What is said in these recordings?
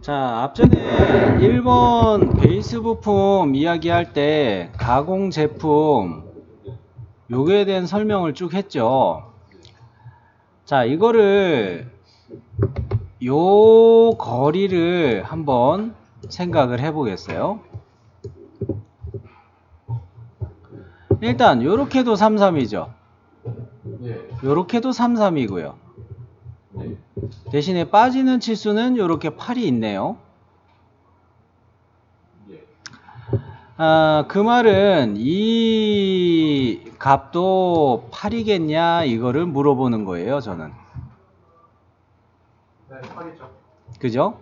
자, 앞전에 1번 베이스 부품 이야기할 때 가공 제품 요거에 대한 설명을 쭉 했죠. 자, 이거를 요 거리를 한번 생각을 해 보겠어요. 일단 요렇게도 33이죠. 요렇게도 33이고요. 대신에 빠지는 치수는 요렇게 8이 있네요. 그 말은 이 값도 8이겠냐 이거를 물어보는 거예요, 저는. 네, 8이죠. 그죠?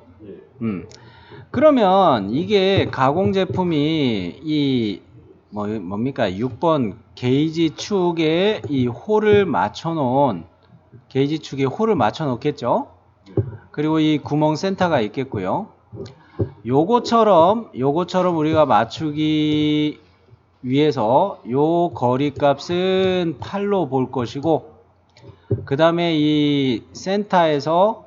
그러면 이게 가공 제품이 이 뭡니까? 6번 게이지 축에 이 홀을 맞춰 놓은 게이지 축에 홀을 맞춰 놓겠죠? 그리고 이 구멍 센터가 있겠고요. 요거처럼 우리가 맞추기 위해서 요 거리 값은 8로 볼 것이고, 그 다음에 이 센터에서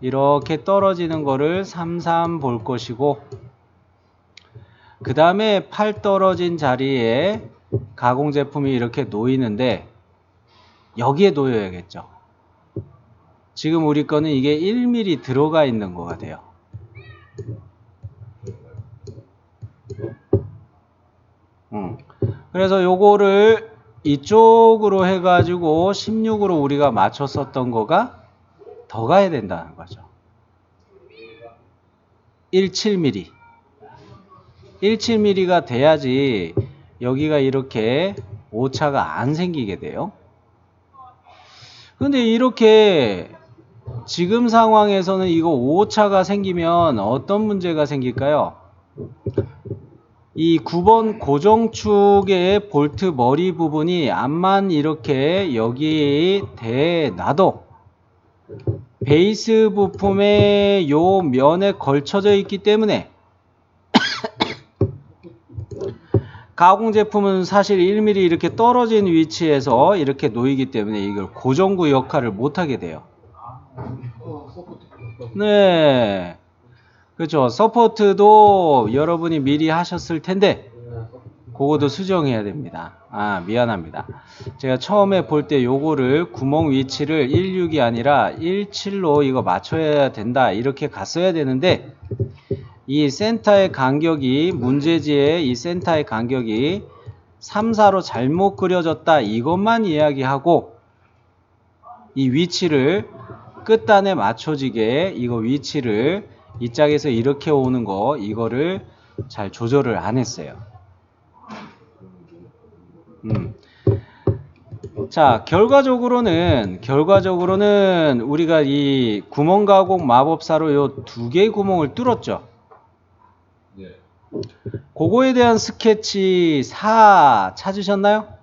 이렇게 떨어지는 거를 33 볼 것이고, 그 다음에 8 떨어진 자리에 가공 제품이 이렇게 놓이는데 여기에 놓여야겠죠. 지금 우리 거는 이게 1mm 들어가 있는 거가 돼요. 그래서 요거를 이쪽으로 해가지고 16으로 우리가 맞췄었던 거가 더 가야 된다는 거죠. 17mm. 17mm가 돼야지 여기가 이렇게 오차가 안 생기게 돼요. 근데 이렇게 지금 상황에서는 이거 오차가 생기면 어떤 문제가 생길까요? 이 9번 고정축의 볼트 머리 부분이 암만 이렇게 여기 대놔도 베이스 부품의 요 면에 걸쳐져 있기 때문에 가공 제품은 사실 1mm 이렇게 떨어진 위치에서 이렇게 놓이기 때문에 이걸 고정구 역할을 못하게 돼요. 네. 그렇죠. 서포트도 여러분이 미리 하셨을 텐데 그거도 수정해야 됩니다. 미안합니다. 제가 처음에 볼 때 요거를 구멍 위치를 16이 아니라 17로 이거 맞춰야 된다 이렇게 갔어야 되는데, 이 센터의 간격이 문제지의 이 센터의 간격이 3, 4로 잘못 그려졌다 이것만 이야기하고, 이 위치를 끝단에 맞춰지게 이거 위치를 이 짝에서 이렇게 오는 거 이거를 잘 조절을 안 했어요. 자, 결과적으로는 우리가 이 구멍 가공 마법사로 요 두 개의 구멍을 뚫었죠. 그거에 대한 스케치 4 찾으셨나요?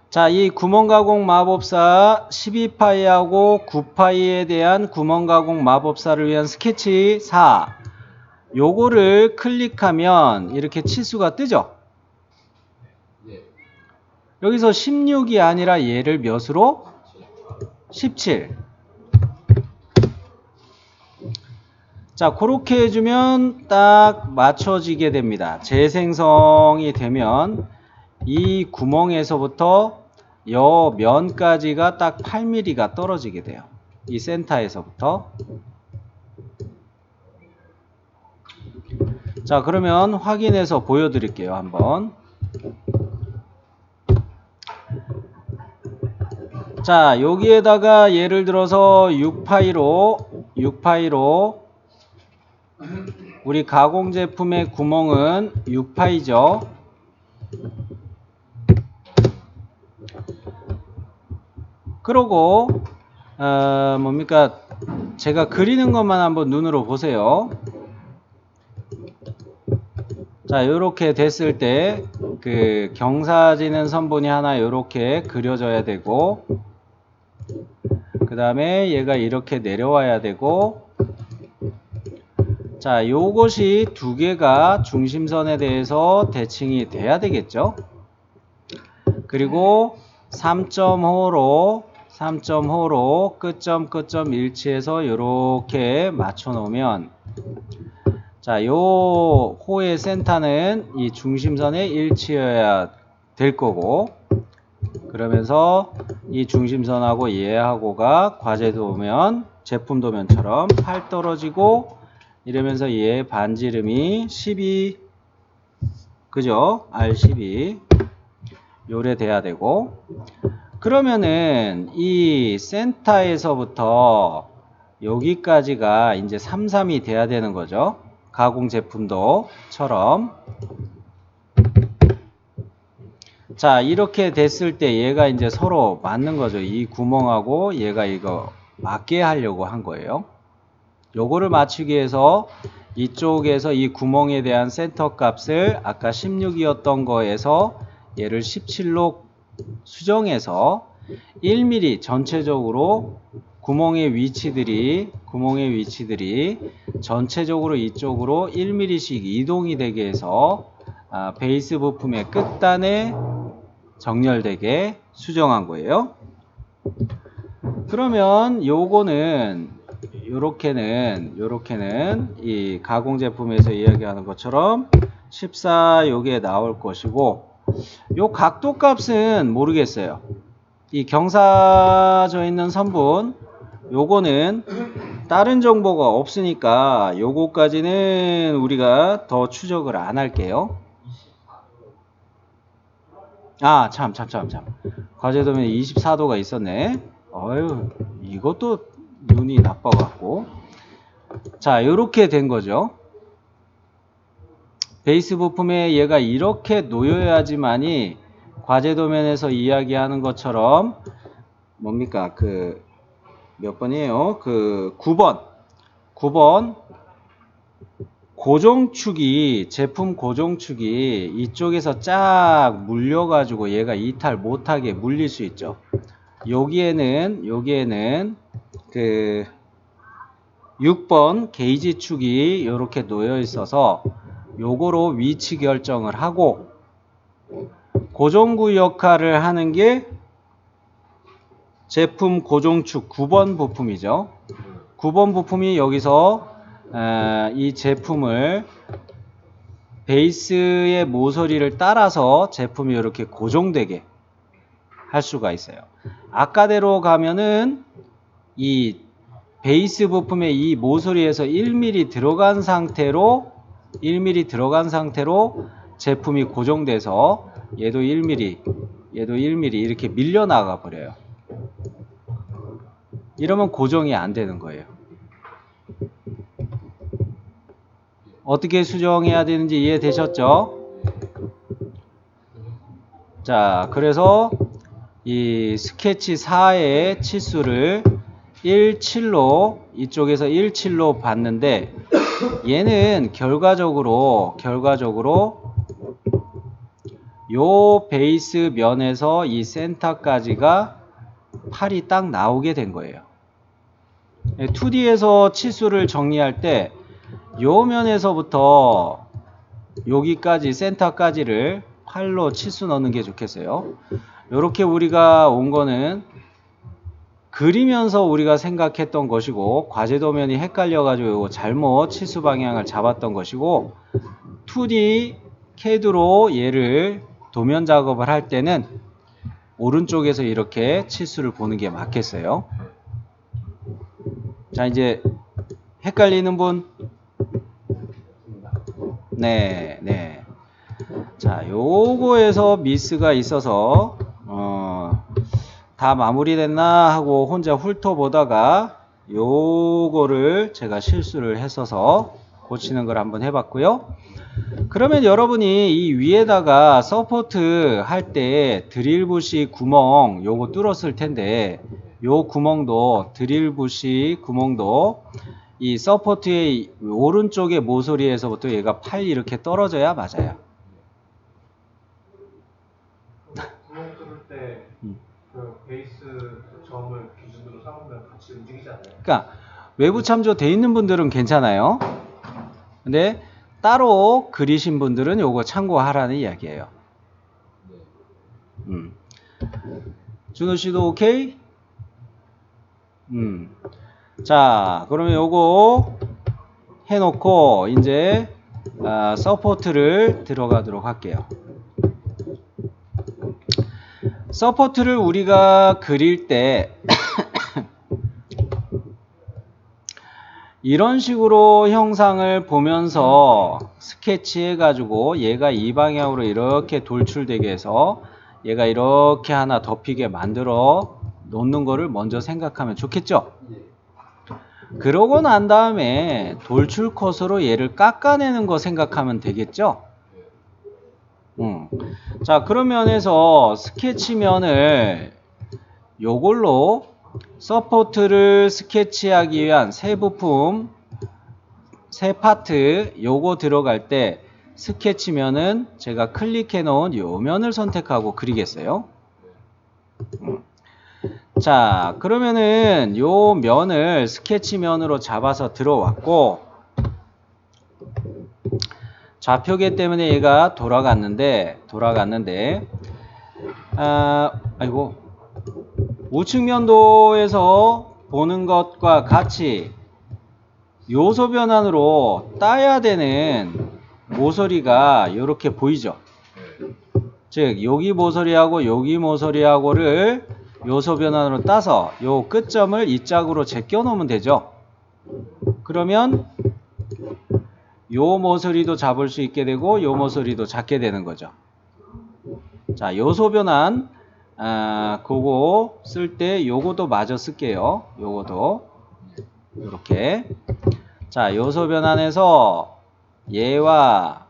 자, 이 구멍 가공 마법사 12파이하고 9파이에 대한 구멍 가공 마법사를 위한 스케치 4. 요거를 클릭하면 이렇게 치수가 뜨죠? 여기서 16이 아니라 얘를 몇으로? 17. 자, 그렇게 해주면 딱 맞춰지게 됩니다. 재생성이 되면 이 구멍에서부터 여 면까지가 딱 8mm가 떨어지게 돼요. 이 센터에서부터. 자, 그러면 확인해서 보여드릴게요. 한번. 자, 여기에다가 예를 들어서 6파이로 우리 가공 제품의 구멍은 6파이죠. 그러고 뭡니까? 제가 그리는 것만 한번 눈으로 보세요. 자, 요렇게 됐을 때 그 경사지는 선분이 하나 요렇게 그려져야 되고, 그 다음에 얘가 이렇게 내려와야 되고, 자, 요것이 두 개가 중심선에 대해서 대칭이 돼야 되겠죠. 그리고 3.5로 끝점 일치해서 이렇게 맞춰 놓으면, 자, 요 호의 센터는 이 중심선에 일치해야 될 거고, 그러면서 이 중심선하고 얘하고가 과제도면, 제품도면처럼 팔 떨어지고 이러면서 얘 반지름이 12, 그죠? R12 요래 돼야 되고, 그러면은 이 센터에서부터 여기까지가 이제 33이 돼야 되는 거죠. 가공 제품도처럼. 자, 이렇게 됐을 때 얘가 이제 서로 맞는 거죠. 이 구멍하고 얘가 이거 맞게 하려고 한 거예요. 요거를 맞추기 위해서 이쪽에서 이 구멍에 대한 센터 값을 아까 16이었던 거에서 얘를 17로 수정해서 1mm 전체적으로 구멍의 위치들이 전체적으로 이쪽으로 1mm씩 이동이 되게 해서 베이스 부품의 끝단에 정렬되게 수정한 거예요. 그러면 요거는 요렇게는 이 가공 제품에서 이야기하는 것처럼 14 요게 나올 것이고, 요 각도 값은 모르겠어요. 이 경사져 있는 선분 요거는 다른 정보가 없으니까 요거까지는 우리가 더 추적을 안 할게요. 아, 참. 과제도면 24도가 있었네. 어휴, 이것도 눈이 나빠갖고. 자, 요렇게 된 거죠. 베이스 부품에 얘가 이렇게 놓여야지만이 과제도면에서 이야기하는 것처럼 뭡니까? 그 몇 번이에요? 그 9번 고정축이, 제품 고정축이 이쪽에서 쫙 물려가지고 얘가 이탈 못하게 물릴 수 있죠. 여기에는 그 6번 게이지 축이 이렇게 놓여 있어서 요거로 위치 결정을 하고, 고정구 역할을 하는 게 제품 고정축 9번 부품이죠. 9번 부품이 여기서 이 제품을 베이스의 모서리를 따라서 제품이 이렇게 고정되게 할 수가 있어요. 아까대로 가면은 이 베이스 부품의 이 모서리에서 1mm 들어간 상태로 제품이 고정돼서 얘도 1mm 이렇게 밀려나가 버려요. 이러면 고정이 안 되는 거예요. 어떻게 수정해야 되는지 이해되셨죠? 자, 그래서 이 스케치 4의 치수를 17로, 이쪽에서 17로 봤는데, 얘는 결과적으로 요 베이스 면에서 이 센터까지가 팔이 딱 나오게 된 거예요. 2D에서 치수를 정리할 때 요 면에서부터 여기까지 센터까지를 팔로 치수 넣는 게 좋겠어요. 요렇게 우리가 온 거는 그리면서 우리가 생각했던 것이고, 과제도면이 헷갈려가지고 잘못 치수 방향을 잡았던 것이고, 2D CAD로 얘를 도면 작업을 할 때는 오른쪽에서 이렇게 치수를 보는 게 맞겠어요. 자, 이제 헷갈리는 분? 네. 자, 요거에서 미스가 있어서 다 마무리됐나 하고 혼자 훑어보다가 요거를 제가 실수를 했어서 고치는 걸 한번 해봤고요. 그러면 여러분이 이 위에다가 서포트 할 때 드릴부시 구멍 요거 뚫었을 텐데, 요 구멍도, 드릴부시 구멍도 이 서포트의 오른쪽의 모서리에서부터 얘가 팔 이렇게 떨어져야 맞아요. 구멍 뚫을 때 그 베이스 점을 기준으로 삼으면 같이 움직이지 않나요? 그러니까 외부 참조 돼 있는 분들은 괜찮아요. 근데 따로 그리신 분들은 요거 참고하라는 이야기예요. 준호 씨도 오케이? 자, 그러면 요거 해놓고 이제 서포트를 들어가도록 할게요. 서포트를 우리가 그릴 때 이런 식으로 형상을 보면서 스케치해 가지고 얘가 이 방향으로 이렇게 돌출되게 해서 얘가 이렇게 하나 덮이게 만들어 놓는 거를 먼저 생각하면 좋겠죠? 그러고 난 다음에 돌출 컷으로 얘를 깎아내는 거 생각하면 되겠죠? 자, 그런 면에서 스케치면을 요걸로 서포트를 스케치하기 위한 세 부품, 세 파트 요거 들어갈 때 스케치면은 제가 클릭해 놓은 요 면을 선택하고 그리겠어요. 자, 그러면은 요 면을 스케치면으로 잡아서 들어왔고 좌표계 때문에 얘가 돌아갔는데 아이고 우측면도에서 보는 것과 같이 요소 변환으로 따야 되는 모서리가 이렇게 보이죠. 즉 여기 모서리하고 여기 모서리하고를 요소 변환으로 따서 요 끝점을 이 짝으로 제껴 놓으면 되죠. 그러면 요 모서리도 잡을 수 있게 되고 요 모서리도 잡게 되는 거죠. 자, 요소 변환 그거 쓸 때 요거도 마저 쓸게요. 요거도 이렇게. 자, 요소 변환해서 얘와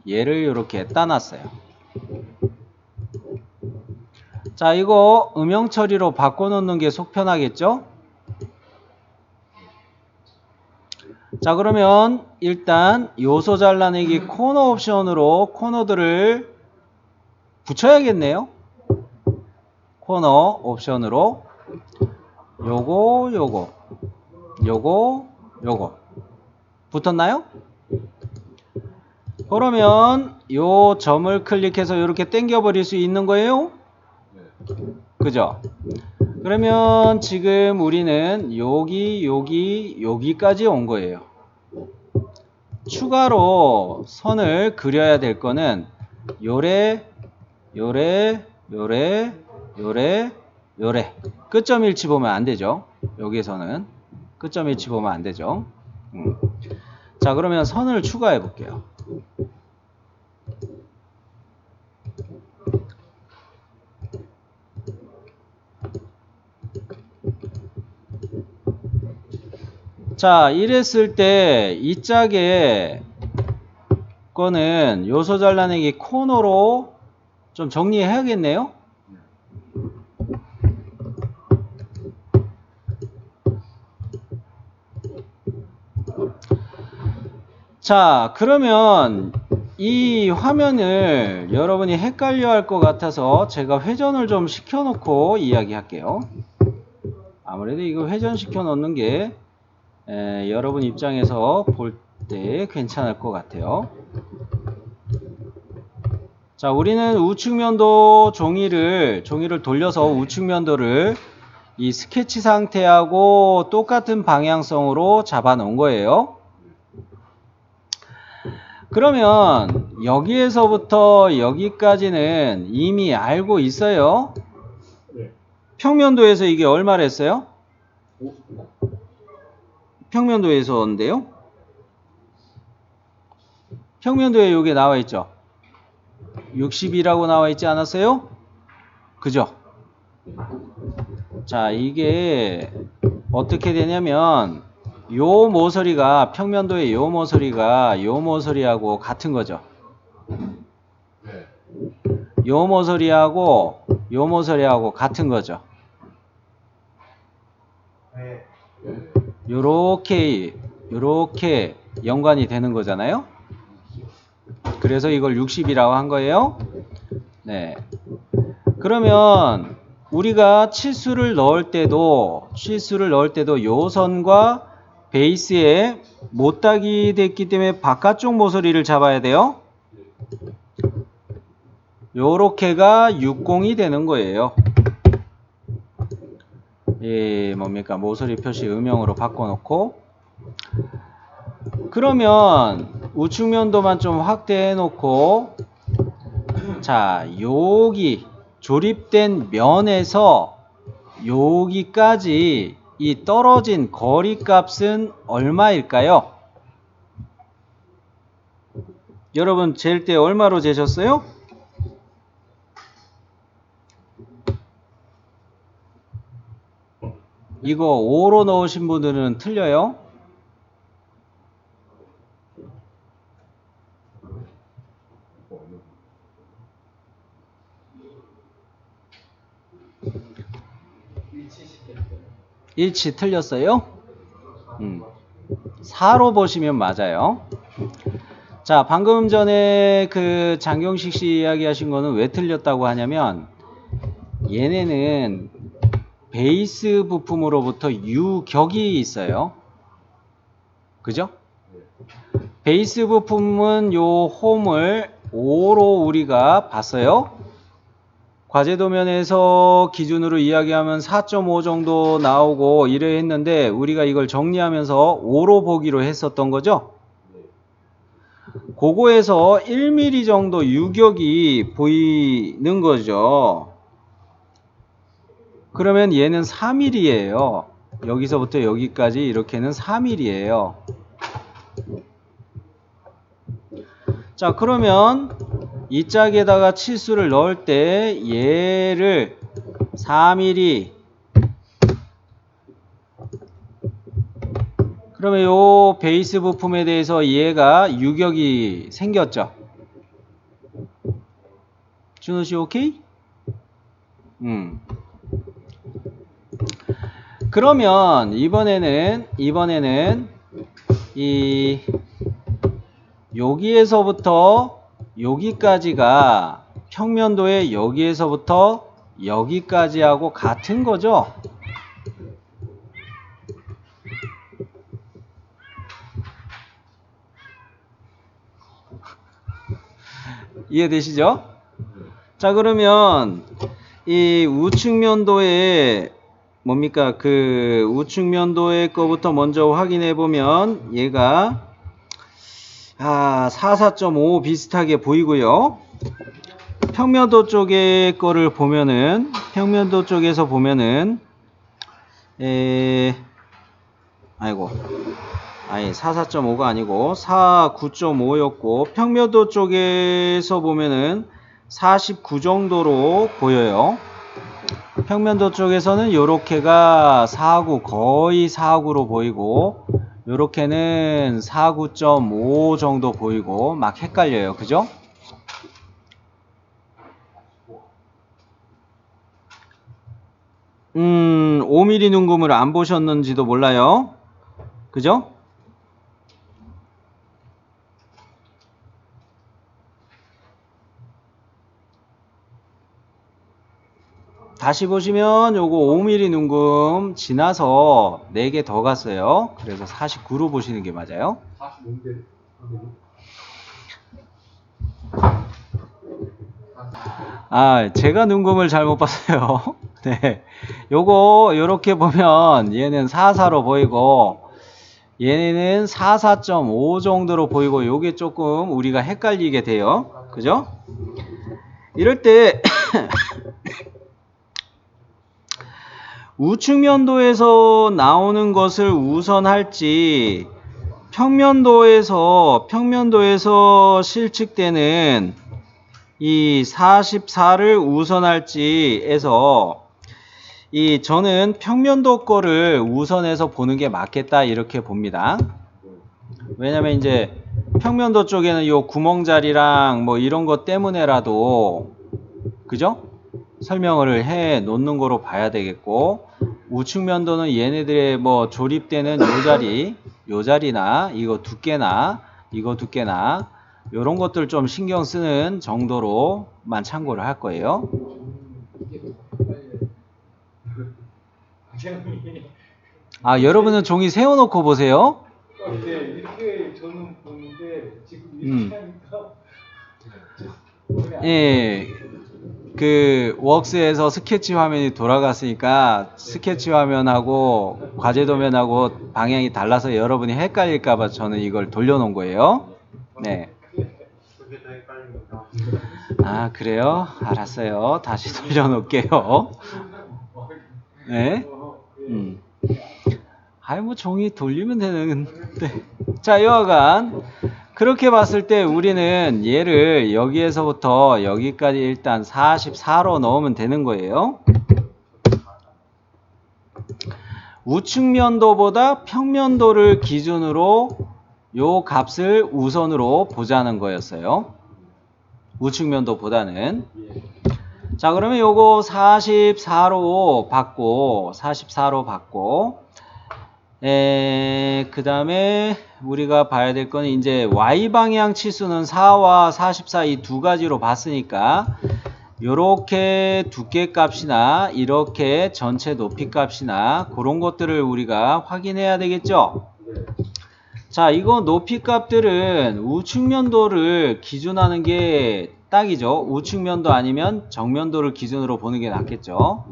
얘를 이렇게 따놨어요. 자, 이거 음영 처리로 바꿔놓는 게 속 편하겠죠? 자, 그러면 일단 요소 잘라내기 코너 옵션으로 코너들을 붙여야겠네요. 코너 옵션으로 요거 붙었나요? 그러면 요 점을 클릭해서 이렇게 당겨 버릴 수 있는 거예요? 그죠? 그러면 지금 우리는 여기까지 온 거예요. 추가로 선을 그려야 될 거는 요래 끝점 일치 보면 안 되죠. 여기에서는 끝점 일치 보면 안 되죠. 자, 그러면 선을 추가해 볼게요. 자, 이랬을 때 이 짝에 거는 요소 잘라내기 코너로 좀 정리해야겠네요. 자, 그러면 이 화면을 여러분이 헷갈려 할 것 같아서 제가 회전을 좀 시켜놓고 이야기할게요. 아무래도 이거 회전시켜 놓는 게 여러분 입장에서 볼 때 괜찮을 것 같아요. 자, 우리는 우측면도 종이를 돌려서 우측면도를 이 스케치 상태하고 똑같은 방향성으로 잡아 놓은 거예요. 그러면 여기에서부터 여기까지는 이미 알고 있어요. 평면도에서 이게 얼마를 했어요? 평면도에서인데요. 평면도에 여기 나와 있죠. 60이라고 나와 있지 않았어요? 그죠? 자, 이게 어떻게 되냐면 요 모서리가 평면도의 요 모서리하고 같은 거죠. 요 모서리하고 같은 거죠. 요렇게 연관이 되는 거잖아요. 그래서 이걸 60이라고 한 거예요. 네. 그러면 우리가 치수를 넣을 때도 요 선과 베이스의 못닭이 됐기 때문에 바깥쪽 모서리를 잡아야 돼요. 요렇게가 60이 되는 거예요. 예, 뭡니까? 모서리 표시 음영으로 바꿔놓고, 그러면 우측면도만 좀 확대해 놓고, 자, 여기 조립된 면에서 여기까지 이 떨어진 거리 값은 얼마일까요? 여러분 잴 때 얼마로 재셨어요? 이거 5로 넣으신 분들은 틀려요. 일치 틀렸어요? 4로 보시면 맞아요. 자, 방금 전에 그 장경식 씨 이야기 하신 거는 왜 틀렸다고 하냐면, 얘네는 베이스 부품으로부터 유격이 있어요. 그죠? 베이스 부품은 요 홈을 5로 우리가 봤어요. 과제도면에서 기준으로 이야기하면 4.5 정도 나오고 이래 했는데, 우리가 이걸 정리하면서 5로 보기로 했었던 거죠. 그거에서 1mm 정도 유격이 보이는 거죠. 그러면 얘는 4mm예요. 여기서부터 여기까지 이렇게는 4mm예요. 자, 그러면 이 짝에다가 치수를 넣을 때 얘를 4mm, 그러면 요 베이스 부품에 대해서 얘가 유격이 생겼죠. 준호씨 오케이? 그러면 이번에는 이 여기에서부터 여기까지가 평면도의 여기에서부터 여기까지하고 같은 거죠. 이해되시죠? 자, 그러면 이 우측면도의 뭡니까? 그 우측면도의 거부터 먼저 확인해 보면 얘가 44.5 비슷하게 보이고요. 평면도 쪽의 거를 보면은, 평면도 쪽에서 보면은 44.5가 아니고 49.5였고, 평면도 쪽에서 보면은 49 정도로 보여요. 평면도 쪽에서는 요렇게가 49, 거의 49로 보이고, 요렇게는 49.5 정도 보이고, 막 헷갈려요. 그죠? 음, 5mm 눈금을 안 보셨는지도 몰라요. 그죠? 다시 보시면 요거 5mm 눈금 지나서 4개 더 갔어요. 그래서 49로 보시는 게 맞아요. 45인데 제가 눈금을 잘못 봤어요. 네. 요거 요렇게 보면 얘는 44로 보이고, 얘는 44.5 정도로 보이고, 요게 조금 우리가 헷갈리게 돼요. 그죠? 이럴 때 우측면도에서 나오는 것을 우선할지, 평면도에서 실측되는 이 44를 우선할지에서 저는 평면도 거를 우선해서 보는 게 맞겠다 이렇게 봅니다. 왜냐면 이제 평면도 쪽에는 요 구멍자리랑 뭐 이런 것 때문에라도, 그죠? 설명을 해 놓는 거로 봐야 되겠고, 우측면도는 얘네들의 뭐 조립되는 요 자리나 이거 두께나 요런 것들 좀 신경 쓰는 정도로만 참고를 할 거예요. 여러분은 종이 세워놓고 보세요. 네, 이렇게 저는 보는데 지금 이렇게 하니까 예, 그 웍스에서 스케치 화면이 돌아갔으니까 스케치 화면하고 과제 도면하고 방향이 달라서 여러분이 헷갈릴까봐 저는 이걸 돌려놓은 거예요. 네. 그게 더 헷갈립니다. 아, 그래요? 알았어요. 다시 돌려놓을게요. 네. 아이, 뭐 종이 돌리면 되는데. 자, 여하간 그렇게 봤을 때 우리는 얘를 여기에서부터 여기까지 일단 44로 넣으면 되는 거예요. 우측면도보다 평면도를 기준으로 요 값을 우선으로 보자는 거였어요. 우측면도보다는. 자, 그러면 요거 44로 받고 그 다음에 우리가 봐야 될 거는 이제 Y방향 치수는 4와 44 이 두 가지로 봤으니까 요렇게 두께 값이나 이렇게 전체 높이 값이나 그런 것들을 우리가 확인해야 되겠죠. 자, 이거 높이 값들은 우측면도를 기준하는 게 딱이죠. 우측면도 아니면 정면도를 기준으로 보는 게 낫겠죠.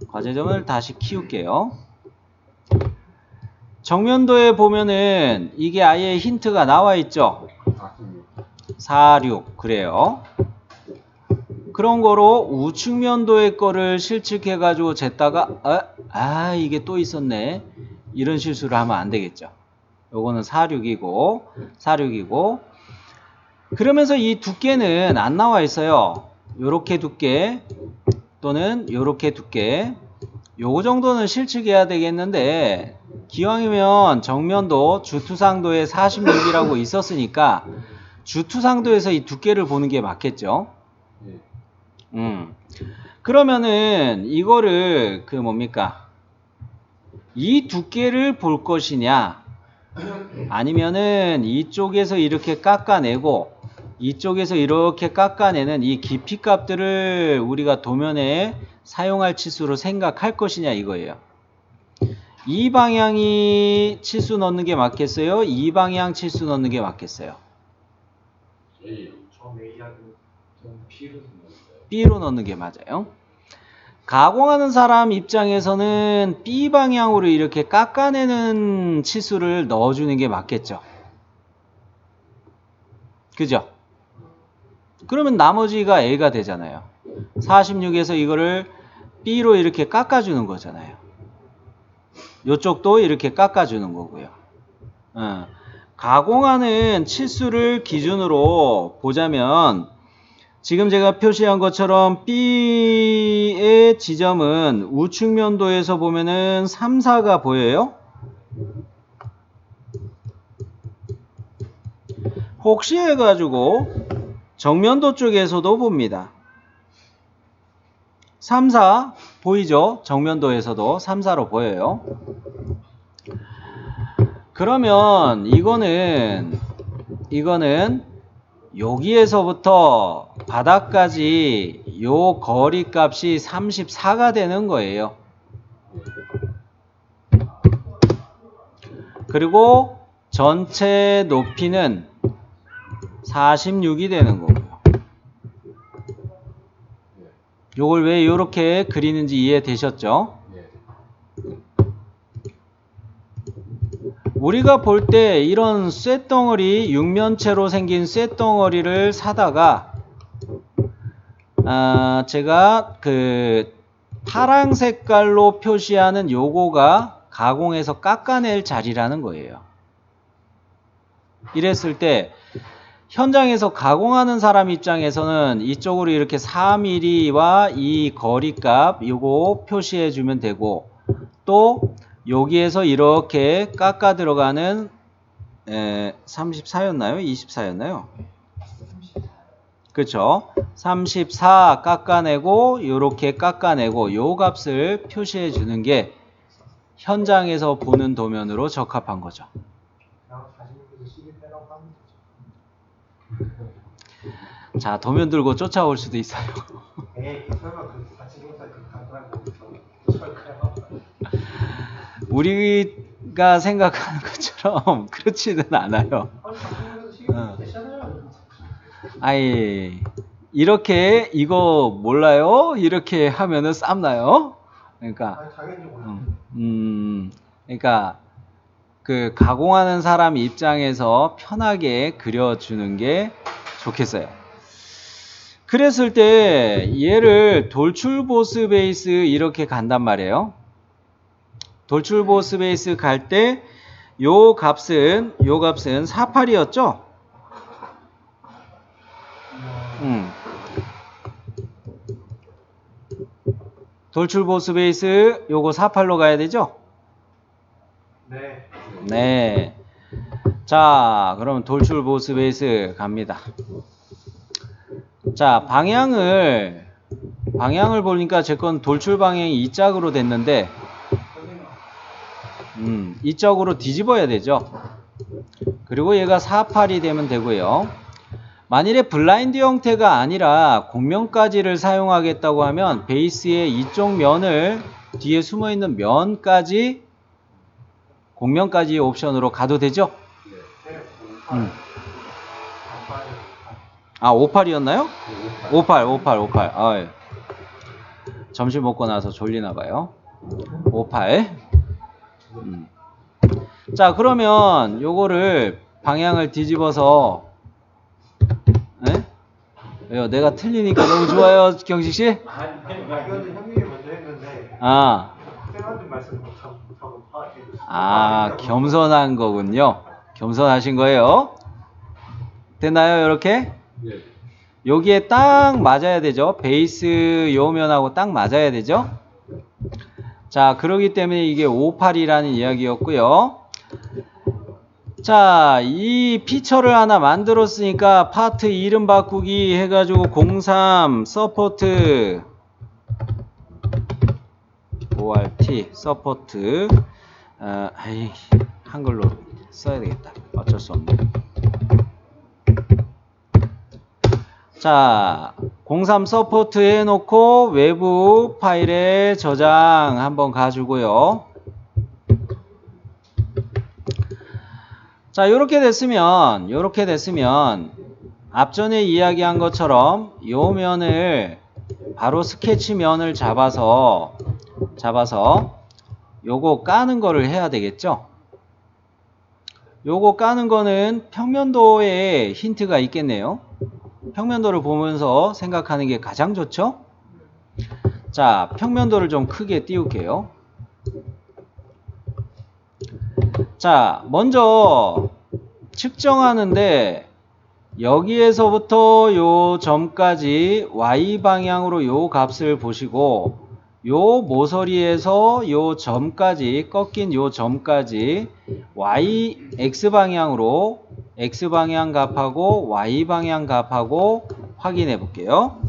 과제점을 다시 키울게요. 정면도에 보면은 이게 아예 힌트가 나와 있죠. 46 그래요. 그런 거로 우측면도의 거를 실측해 가지고 쟀다가 이게 또 있었네 이런 실수를 하면 안 되겠죠. 요거는 46이고 그러면서 이 두께는 안 나와 있어요. 요렇게 두께 또는 요렇게 두께 요거 정도는 실측해야 되겠는데 기왕이면 정면도 주투상도에 46이라고 있었으니까 주투상도에서 이 두께를 보는 게 맞겠죠. 그러면은 이거를 이 두께를 볼 것이냐 아니면은 이쪽에서 이렇게 깎아내고 이쪽에서 이렇게 깎아내는 이 깊이 값들을 우리가 도면에 사용할 치수로 생각할 것이냐 이거예요. 이 방향이 치수 넣는 게 맞겠어요? 이 방향 치수 넣는 게 맞겠어요? 처음에 A하고 B로 B로 넣는 게 맞아요. 가공하는 사람 입장에서는 B 방향으로 이렇게 깎아내는 치수를 넣어주는 게 맞겠죠. 그죠? 그러면 나머지가 A가 되잖아요. 46에서 이거를 B로 이렇게 깎아주는 거잖아요. 요쪽도 이렇게 깎아주는 거고요. 가공하는 치수를 기준으로 보자면 지금 제가 표시한 것처럼 B의 지점은 우측면도에서 보면은 3, 4가 보여요. 혹시 해가지고 정면도 쪽에서도 봅니다. 3, 4 보이죠? 정면도에서도 3, 4로 보여요. 그러면 이거는 여기에서부터 바닥까지 요 거리 값이 34가 되는 거예요. 그리고 전체 높이는 46이 되는 거고요. 요걸 왜 이렇게 그리는지 이해되셨죠? 우리가 볼 때 이런 쇳덩어리, 육면체로 생긴 쇳덩어리를 사다가 제가 그 파랑 색깔로 표시하는 요거가 가공해서 깎아낼 자리라는 거예요. 이랬을 때 현장에서 가공하는 사람 입장에서는 이쪽으로 이렇게 4mm와 이 거리값 요거 표시해 주면 되고 또 여기에서 이렇게 깎아 들어가는 34였나요? 24였나요? 그렇죠. 34 깎아내고 요렇게 깎아내고 요 값을 표시해 주는 게 현장에서 보는 도면으로 적합한 거죠. 자, 도면 들고 쫓아올 수도 있어요. 우리가 생각하는 것 것처럼 그렇지는 않아요. 아이, 이렇게 이거 몰라요? 이렇게 하면은 쌈나요? 그러니까, 그러니까 그 가공하는 사람 입장에서 편하게 그려주는 게 좋겠어요. 그랬을 때 얘를 돌출 보스 베이스 이렇게 간단 말이에요. 돌출 보스 베이스 갈 때 요 값은 48이었죠? 돌출 보스 베이스 요거 48로 가야 되죠? 네. 네. 자, 그럼 돌출 보스 베이스 갑니다. 자, 방향을 보니까 제 건 돌출 방향이 이 짝으로 됐는데 이쪽으로 뒤집어야 되죠. 그리고 얘가 48이 되면 되고요. 만일에 블라인드 형태가 아니라 곡면까지를 사용하겠다고 하면 베이스의 이쪽 면을 뒤에 숨어있는 면까지 곡면까지 옵션으로 가도 되죠? 아, 58이었나요? 58. 아, 예. 점심 먹고 나서 졸리나봐요. 58. 자, 그러면 요거를 방향을 뒤집어서, 에? 왜요? 내가 틀리니까 너무 좋아요, 경식씨? 아니, 이거는 형님이 먼저 했는데. 아. 쌤한테 말씀 못하고 아, 겸손한 거군요. 겸손하신 거예요. 됐나요, 이렇게? 네. 여기에 딱 맞아야 되죠. 베이스 요 면하고 딱 맞아야 되죠. 자, 그러기 때문에 이게 58이라는 이야기였고요. 자, 이 피처를 하나 만들었으니까 파트 이름 바꾸기 해가지고 03 서포트 ORT 서포트 한글로 써야 되겠다. 어쩔 수 없네. 자, 03 서포트 해놓고 외부 파일에 저장 한번 가주고요. 자, 요렇게 됐으면 앞전에 이야기한 것처럼 요 면을 바로 스케치 면을 잡아서 요거 까는 거를 해야 되겠죠. 요거 까는 거는 평면도에 힌트가 있겠네요. 평면도를 보면서 생각하는 게 가장 좋죠. 자, 평면도를 좀 크게 띄울게요. 자, 먼저 측정하는데 여기에서부터 요 점까지 Y방향으로 요 값을 보시고 요 모서리에서 요 점까지 꺾인 요 점까지 X방향으로 X방향 값하고 Y방향 값하고 확인해 볼게요.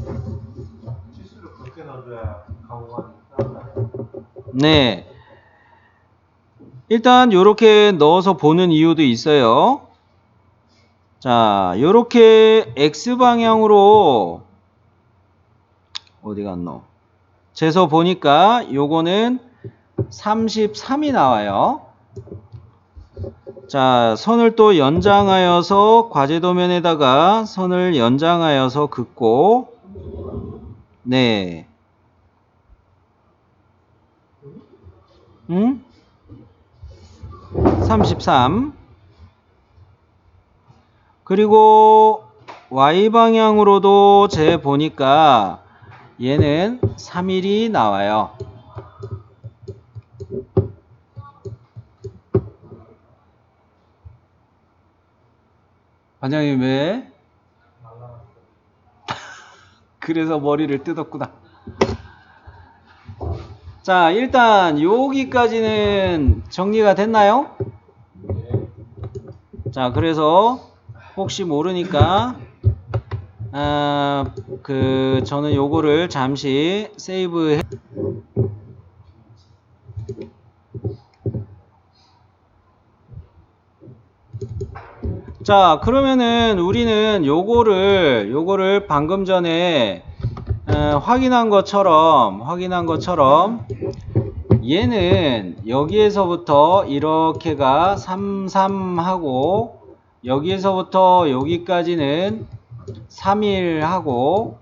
치수를 그렇게 넣어줘야 가공하는 네. 일단 요렇게 넣어서 보는 이유도 있어요. 자, 요렇게 X방향으로 어디 갔노? 재서 보니까 요거는 33이 나와요. 자, 선을 또 연장하여서 과제도면에다가 선을 연장하여서 긋고 네. 33 그리고 Y방향으로도 재 보니까 얘는 3일이 나와요. 반장님 왜? 그래서 머리를 뜯었구나. 자, 일단 여기까지는 정리가 됐나요? 자, 그래서 혹시 모르니까 저는 요거를 잠시 세이브 해. 자, 그러면은 우리는 요거를 방금 전에 확인한 것처럼 얘는 여기에서부터 이렇게가 3, 3 하고 여기에서부터 여기까지는 3, 1 하고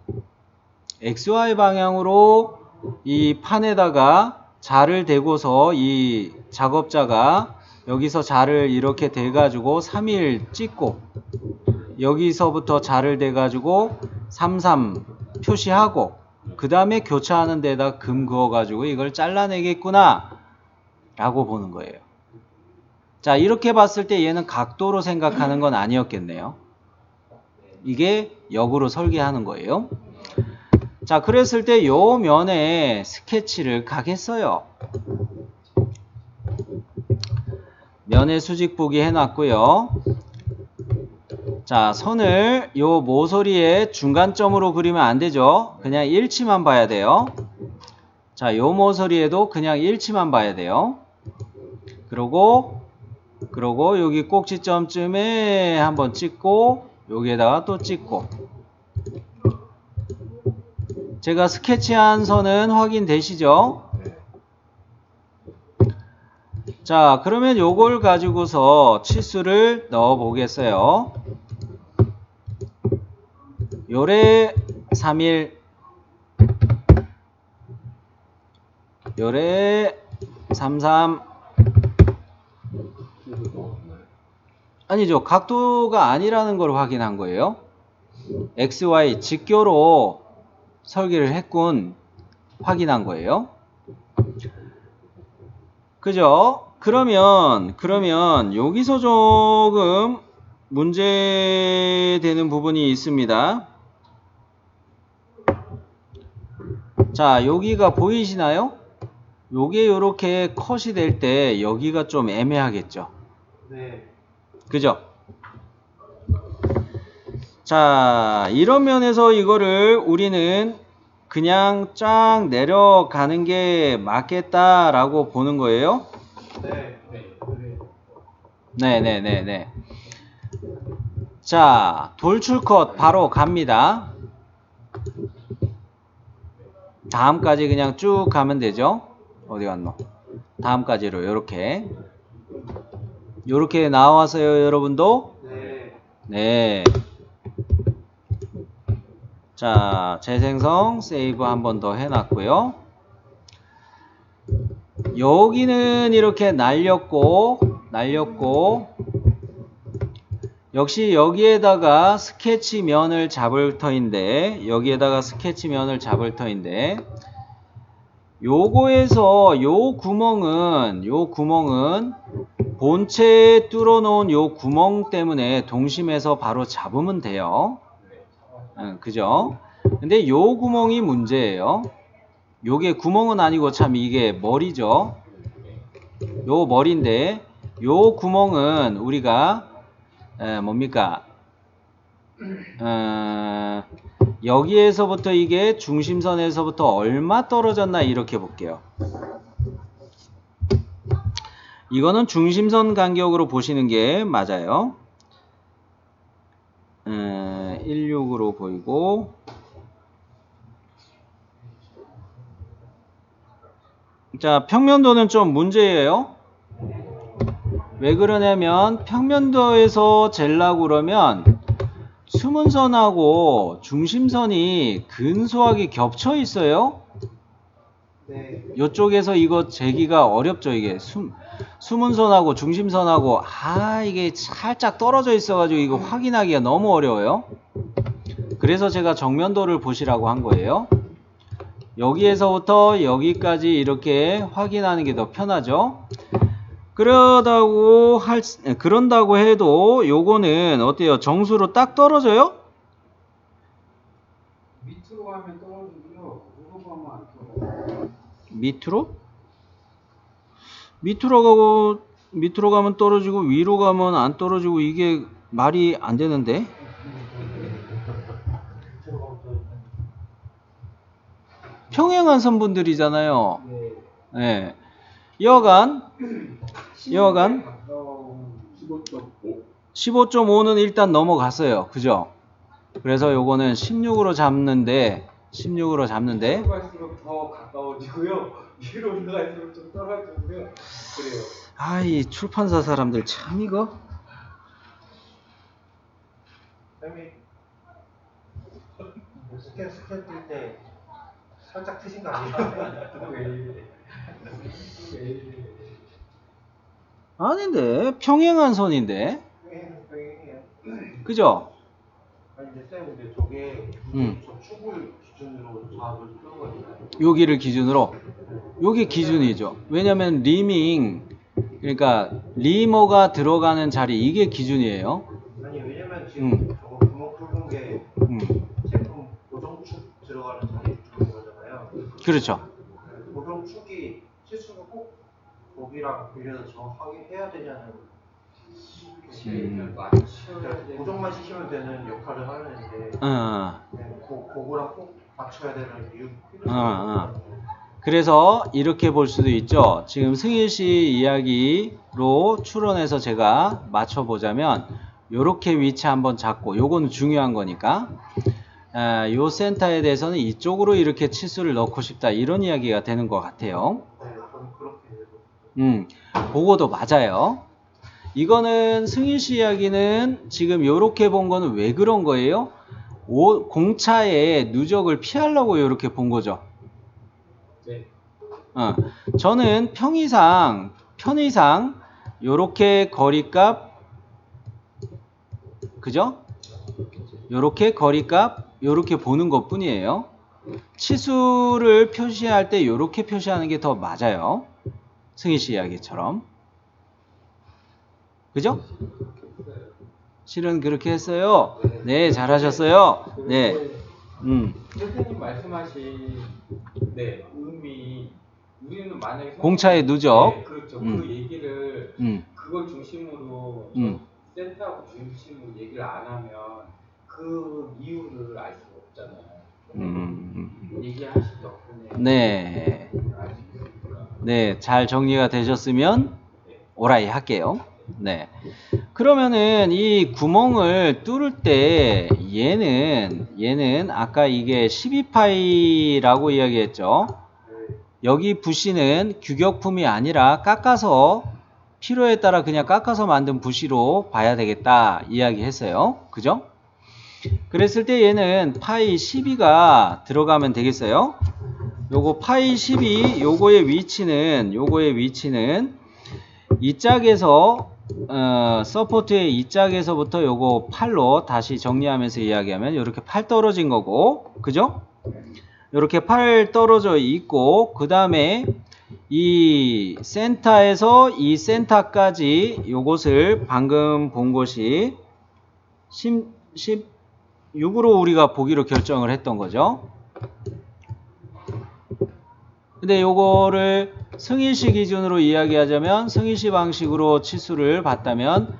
XY 방향으로 이 판에다가 자를 대고서 이 작업자가 여기서 자를 이렇게 대가지고 3, 1 찍고 여기서부터 자를 대가지고 3, 3 표시하고 그 다음에 교차하는 데다 금 그어가지고 이걸 잘라내겠구나 라고 보는 거예요. 자, 이렇게 봤을 때 얘는 각도로 생각하는 건 아니었겠네요. 이게 역으로 설계하는 거예요. 자, 그랬을 때 요 면에 스케치를 가겠어요. 면에 수직보기 해놨고요. 자, 선을 요 모서리의 중간점으로 그리면 안 되죠. 그냥 일치만 봐야 돼요. 자, 요 모서리에도 그냥 일치만 봐야 돼요. 그러고 여기 꼭지점쯤에 한번 찍고 여기에다가 또 찍고. 제가 스케치한 선은 확인되시죠? 자, 그러면 요걸 가지고서 치수를 넣어 보겠어요. 요래 3일, 요래 33. 아니죠. 각도가 아니라는 걸 확인한 거예요. XY 직교로 설계를 했군. 확인한 거예요. 그죠? 그러면 여기서 조금 문제되는 부분이 있습니다. 자, 여기가 보이시나요? 요게 요렇게 컷이 될 때 여기가 좀 애매하겠죠? 네. 그죠? 자, 이런 면에서 이거를 우리는 그냥 쫙 내려가는 게 맞겠다라고 보는 거예요. 네. 자, 돌출컷 바로 갑니다. 다음까지 그냥 쭉 가면 되죠. 어디 갔노? 다음까지로 요렇게 나와서요, 여러분도? 네. 자, 재생성 세이브 한 번 더 해놨고요. 여기는 이렇게 날렸고 역시 여기에다가 스케치면을 잡을 터인데 요거에서 요 구멍은 본체에 뚫어놓은 요 구멍 때문에 동심에서 바로 잡으면 돼요. 그죠? 근데 요 구멍이 문제예요. 요게 구멍은 아니고 참 이게 머리죠. 요 머리인데 요 구멍은 우리가 뭡니까? 여기에서부터 이게 중심선에서부터 얼마 떨어졌나 이렇게 볼게요. 이거는 중심선 간격으로 보시는 게 맞아요. 16으로 보이고 자, 평면도는 좀 문제예요. 왜 그러냐면 평면도에서 젤라고 그러면 수문선하고 중심선이 근소하게 겹쳐 있어요. 네. 이쪽에서 이거 재기가 어렵죠. 이게 수문선하고 중심선하고 이게 살짝 떨어져 있어가지고 이거 확인하기가 너무 어려워요. 그래서 제가 정면도를 보시라고 한 거예요. 여기에서부터 여기까지 이렇게 확인하는 게 더 편하죠. 그런다고 해도 요거는 어때요? 정수로 딱 떨어져요? 밑으로 가면 떨어지고요. 위로 가면 안 떨어져요. 밑으로 가면 떨어지고 위로 가면 안 떨어지고 이게 말이 안 되는데? 평행한 선분들이잖아요. 네. 여간 15.5는 일단 넘어갔어요. 그죠? 그래서 요거는 16으로 잡는데 갈수록 더 가까워지고요. 위로 올라갈수록 좀 떨어지고요. 그래요. 아, 이 출판사 사람들 참 이거. 쌤이 스캔 뜰 때 살짝 트신 거 아니에요? 왜 이래. 왜 이래. 아닌데 평행한 선인데. 뺑뺑이에요. 그죠? 아니 근데 쌤 근데 저게 음. 저 축을 기준으로 작업을 끄는 거잖아요. 여기를 기준으로. 여기 기준이죠. 왜냐면 리밍, 그러니까 리머가 들어가는 자리, 이게 기준이에요. 아니 왜냐면 지금 저거 구멍 뚫는 게 제품 고정축 들어가는 자리 주는 거잖아요. 그렇죠. 고정축이 치수가 꼭 거기랑 비례해서 정확하게 해야 되냐는 많이 치워야 돼. 고정만 시키면 되는 역할을 하는데 그거랑 꼭 맞춰야 되는 이유 그래서 이렇게 볼 수도 있죠. 지금 승일 씨 이야기로 추론해서 제가 맞춰보자면 요렇게 위치 한번 잡고, 요거는 중요한 거니까 요 센터에 대해서는 이쪽으로 이렇게 치수를 넣고 싶다, 이런 이야기가 되는 것 같아요. 그거도 맞아요. 이거는 승일 씨 이야기는 지금 요렇게 본 거는 왜 그런 거예요? 공차의 누적을 피하려고 요렇게 본 거죠. 네. 저는 편의상 요렇게 거리값, 그죠? 요렇게 거리값 요렇게 보는 것 뿐이에요. 치수를 표시할 때 요렇게 표시하는 게 더 맞아요. 승희 씨 이야기처럼. 그죠? 실은 그렇게 했어요. 네, 잘하셨어요. 네. 선생님 말씀하신 의미, 우리는 만약에 공차의 누적. 네, 그렇죠. 그 얘기를 그걸 중심으로 센터하고 중심으로 얘기를 안 하면 그 이유를 알 수가 없잖아요. 얘기하신 덕분에. 네. 네, 잘 정리가 되셨으면 오라이 할게요. 네. 그러면은 이 구멍을 뚫을 때 얘는 아까 이게 12파이라고 이야기했죠. 여기 부시는 규격품이 아니라 깎아서, 필요에 따라 그냥 깎아서 만든 부시로 봐야 되겠다 이야기했어요. 그죠? 그랬을 때 얘는 파이 12가 들어가면 되겠어요. 요거 파이 12, 요거의 위치는 이 짝에서 서포트의 이 짝에서부터 요거 8로 다시 정리하면서 이야기하면 이렇게 8 떨어진 거고, 그죠? 이렇게 8 떨어져 있고, 그 다음에 이 센터에서 이 센터까지 요것을 방금 본 것이 16으로 우리가 보기로 결정을 했던 거죠. 근데 요거를 승일시 기준으로 이야기하자면, 승일시 방식으로 치수를 봤다면,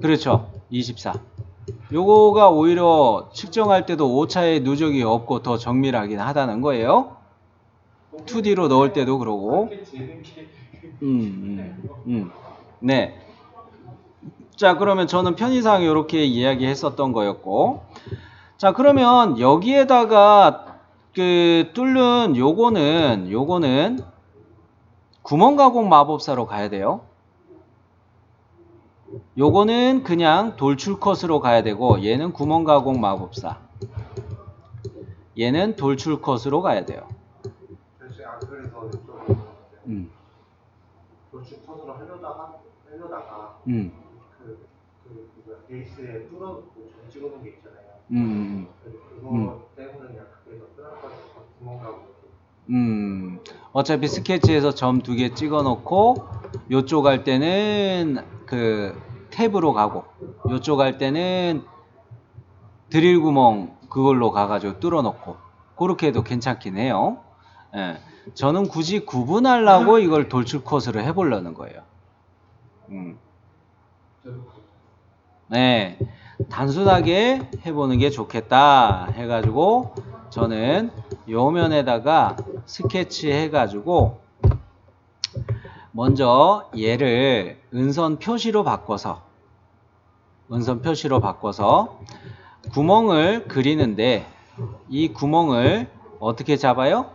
그렇죠, 24. 요거가 오히려 측정할 때도 오차의 누적이 없고 더 정밀하긴 하다는 거예요. 2D로 넣을 때도 그러고. 네. 자, 그러면 저는 편의상 이렇게 이야기했었던 거였고, 자, 그러면 여기에다가 그 뚫는 요거는 구멍 가공 마법사로 가야 돼요. 요거는 그냥 돌출 컷으로 가야 되고, 얘는 구멍 가공 마법사. 얘는 돌출 컷으로 가야 돼요. 그래서 돌출 컷으로 하려다가 베이스에 뚫어놓고 찍어놓은 게 있잖아요. 그거 때문에 그냥 그래서 뚫어가지고 구멍 가고. 어차피 스케치에서 점 2개 찍어 놓고, 요쪽 할 때는 그 탭으로 가고, 요쪽 할 때는 드릴 구멍 그걸로 가가지고 뚫어 놓고, 그렇게 해도 괜찮긴 해요. 예. 저는 굳이 구분하려고 이걸 돌출 컷으로 해보려는 거예요. 네. 단순하게 해보는 게 좋겠다 해가지고, 저는 요 면에다가 스케치 해가지고 먼저 얘를 은선 표시로 바꿔서 구멍을 그리는데, 이 구멍을 어떻게 잡아요?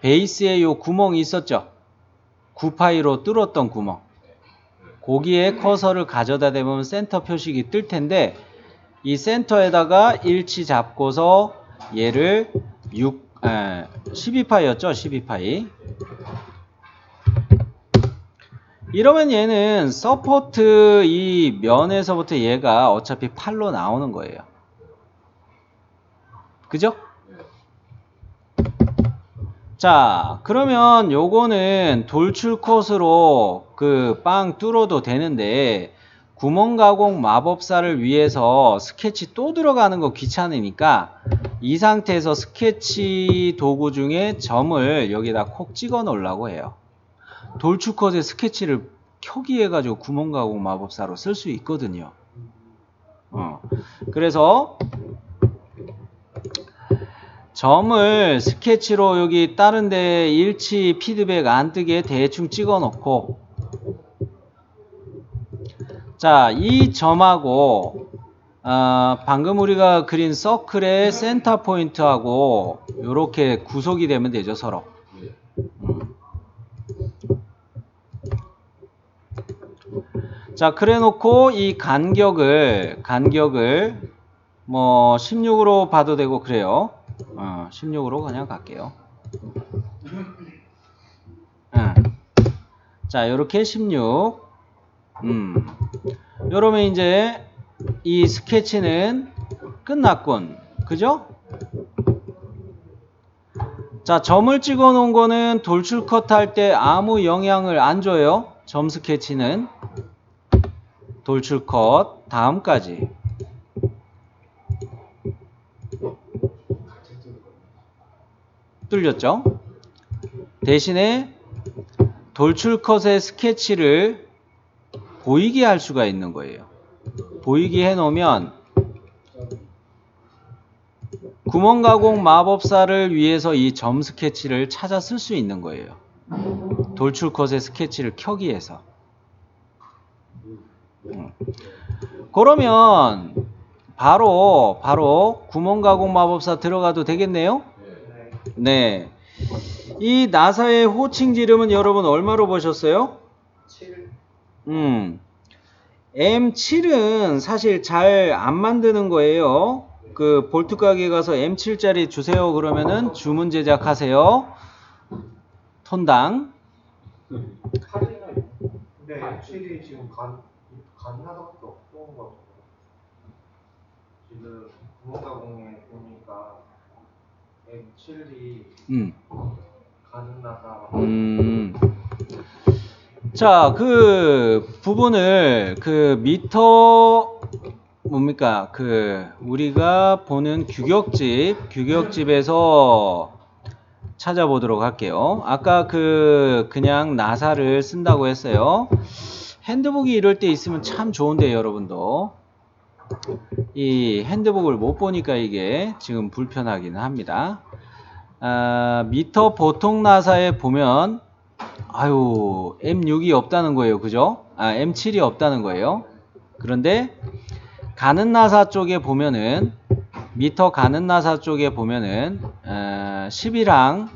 베이스에 요 구멍이 있었죠? 9파이로 뚫었던 구멍. 거기에 커서를 가져다 대면 센터 표식이 뜰 텐데 이 센터에다가 일치 잡고서 얘를 12파이였죠? 12파이. 이러면 얘는 서포트 이 면에서부터 얘가 어차피 8로 나오는 거예요. 그죠? 자, 그러면 요거는 돌출 컷으로 그 빵 뚫어도 되는데 구멍 가공 마법사를 위해서 스케치 또 들어가는 거 귀찮으니까 이 상태에서 스케치 도구 중에 점을 여기다 콕 찍어 놓으려고 해요. 돌출 컷에 스케치를 켜기 해가지고 구멍 가공 마법사로 쓸 수 있거든요. 그래서 점을 스케치로 여기 다른 데 일치 피드백 안 뜨게 대충 찍어 놓고 자, 이 점하고 방금 우리가 그린 서클의 센터 포인트하고 이렇게 구속이 되면 되죠, 서로. 자, 그래 놓고 이 간격을 뭐 16으로 봐도 되고 그래요. 16으로 그냥 갈게요. 자, 요렇게 16. 요러면 이제 이 스케치는 끝났군. 그죠? 자, 점을 찍어 놓은 거는 돌출 컷 할 때 아무 영향을 안 줘요. 점 스케치는. 돌출 컷 다음까지. 뚫렸죠? 대신에 돌출 컷의 스케치를 보이게 할 수가 있는 거예요. 보이게 해 놓으면 구멍 가공 마법사를 위해서 이 점 스케치를 찾아 쓸 수 있는 거예요. 돌출 컷의 스케치를 켜기 위해서. 그러면 바로 구멍 가공 마법사 들어가도 되겠네요? 네. 이 나사의 호칭 지름은 여러분 얼마로 보셨어요? 7. M7은 사실 잘 안 만드는 거예요. 그 볼트 가게 가서 M7짜리 주세요 그러면은 주문 제작하세요. 톤당. 근데 M7이 지금 가능하다밖에 없던 것 같아요. 지금 구멍 가공에 보니까 M7이 가능하다. 자, 그 부분을 그 미터 뭡니까? 그 우리가 보는 규격집에서 찾아보도록 할게요. 아까 그냥 나사를 쓴다고 했어요. 핸드북이 이럴 때 있으면 참 좋은데 여러분도 이 핸드북을 못 보니까 이게 지금 불편하기는 합니다. 미터 보통 나사에 보면 M6이 없다는 거예요. 그죠? M7이 없다는 거예요. 그런데 가는 나사 쪽에 보면은 미터 가는 나사 쪽에 보면은 11항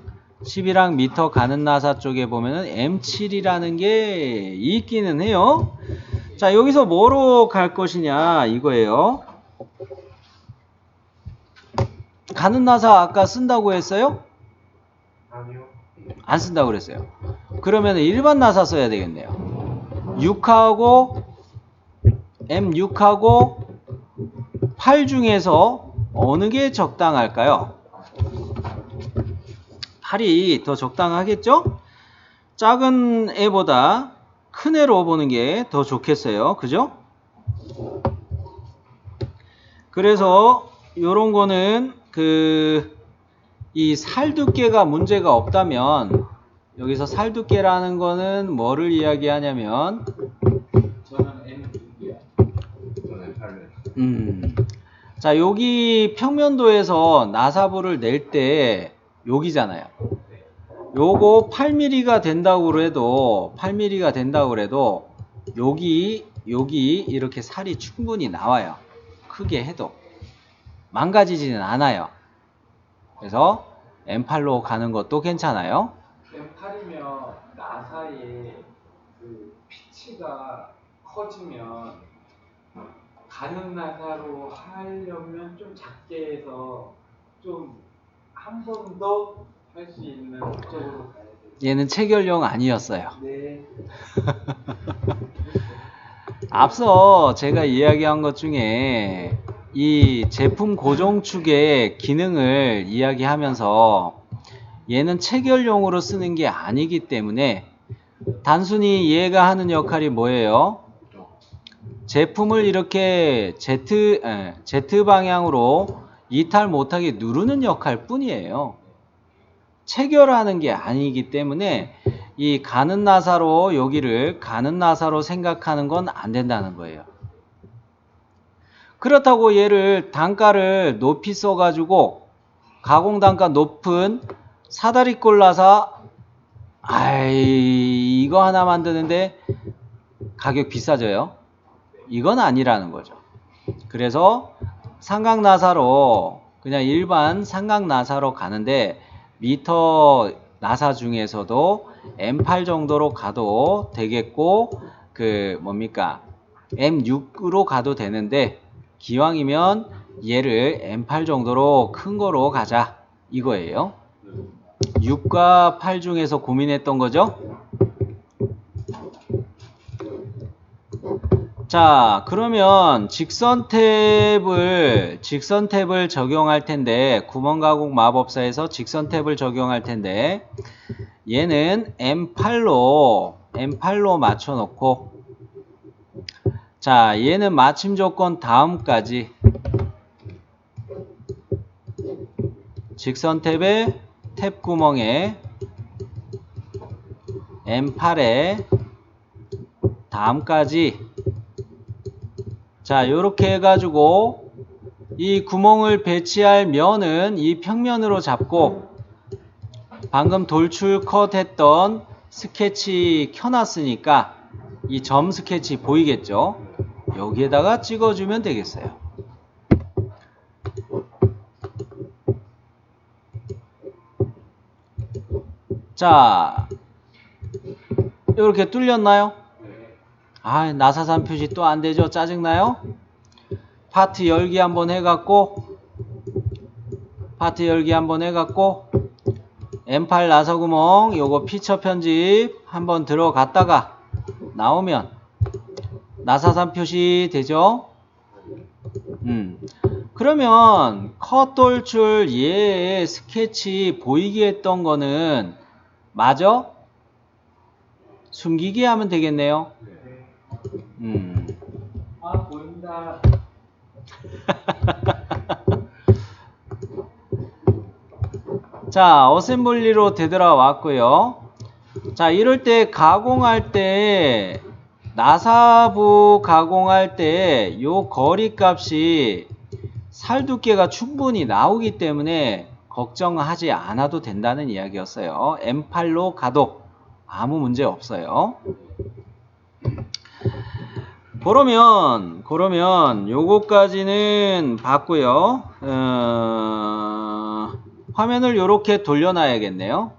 미터 가는 나사 쪽에 보면은 M7이라는 게 있기는 해요. 자, 여기서 뭐로 갈 것이냐 이거예요. 가는 나사 아까 쓴다고 했어요? 아니요. 안 쓴다고 그랬어요. 그러면 일반 나사 써야 되겠네요. 6하고 M6하고 8 중에서 어느 게 적당할까요? 8이 더 적당하겠죠? 작은 애보다 큰 애로 보는 게 더 좋겠어요. 그죠? 그래서 요런 거는 이 살두께가 문제가 없다면 여기서 살두께라는 거는 뭐를 이야기하냐면 저는 M6이요. 저는 8을. 자, 여기 평면도에서 나사부를 낼 때 여기잖아요. 요거 8mm가 된다고 그래도 여기 이렇게 살이 충분히 나와요. 크게 해도 망가지지는 않아요. 그래서 M8로 가는 것도 괜찮아요. M8이면 나사의 그 피치가 커지면 가는 나사로 하려면 좀 작게 해서 좀 한 번 더 할 수 있는 쪽으로 가야 돼요. 얘는 체결용 아니었어요. 네. 앞서 제가 이야기한 것 중에 이 제품 고정축의 기능을 이야기하면서 얘는 체결용으로 쓰는 게 아니기 때문에 단순히 얘가 하는 역할이 뭐예요? 제품을 이렇게 Z 방향으로 이탈 못하게 누르는 역할 뿐이에요. 체결하는 게 아니기 때문에 이 가는 나사로 여기를 가는 나사로 생각하는 건 안 된다는 거예요. 그렇다고 얘를 단가를 높이 써가지고 가공 단가 높은 사다리꼴 나사 이거 하나 만드는데 가격 비싸져요. 이건 아니라는 거죠. 그래서 삼각 나사로 그냥 일반 삼각 나사로 가는데 미터 나사 중에서도 M8 정도로 가도 되겠고 그 뭡니까 M6으로 가도 되는데 기왕이면 얘를 M8 정도로 큰 거로 가자 이거예요. 6과 8 중에서 고민했던 거죠. 자, 그러면 직선 탭을 적용할 텐데 구멍 가공 마법사에서 직선 탭을 적용할 텐데 얘는 M8로 맞춰 놓고 자, 얘는 마침 조건 다음까지 직선 탭의 탭 구멍에 M8에 다음까지 자, 요렇게 해가지고 이 구멍을 배치할 면은 이 평면으로 잡고 방금 돌출 컷 했던 스케치 켜놨으니까 이 점 스케치 보이겠죠? 여기에다가 찍어주면 되겠어요. 자, 이렇게 뚫렸나요? 나사산 표시 또 안되죠? 짜증나요? 파트 열기 한번 해갖고 M8 나사구멍 요거 피처 편집 한번 들어갔다가 나오면 나사산 표시 되죠? 그러면 컷 돌출 얘의 스케치 보이게 했던 거는 맞아? 숨기게 하면 되겠네요. 보인다. 자, 어셈블리로 되돌아왔고요. 자, 이럴 때 가공할 때 나사부 가공할 때 요 거리 값이 살 두께가 충분히 나오기 때문에 걱정하지 않아도 된다는 이야기였어요. M8로 가도 아무 문제 없어요. 그러면 요거까지는 봤고요. 화면을 요렇게 돌려놔야겠네요.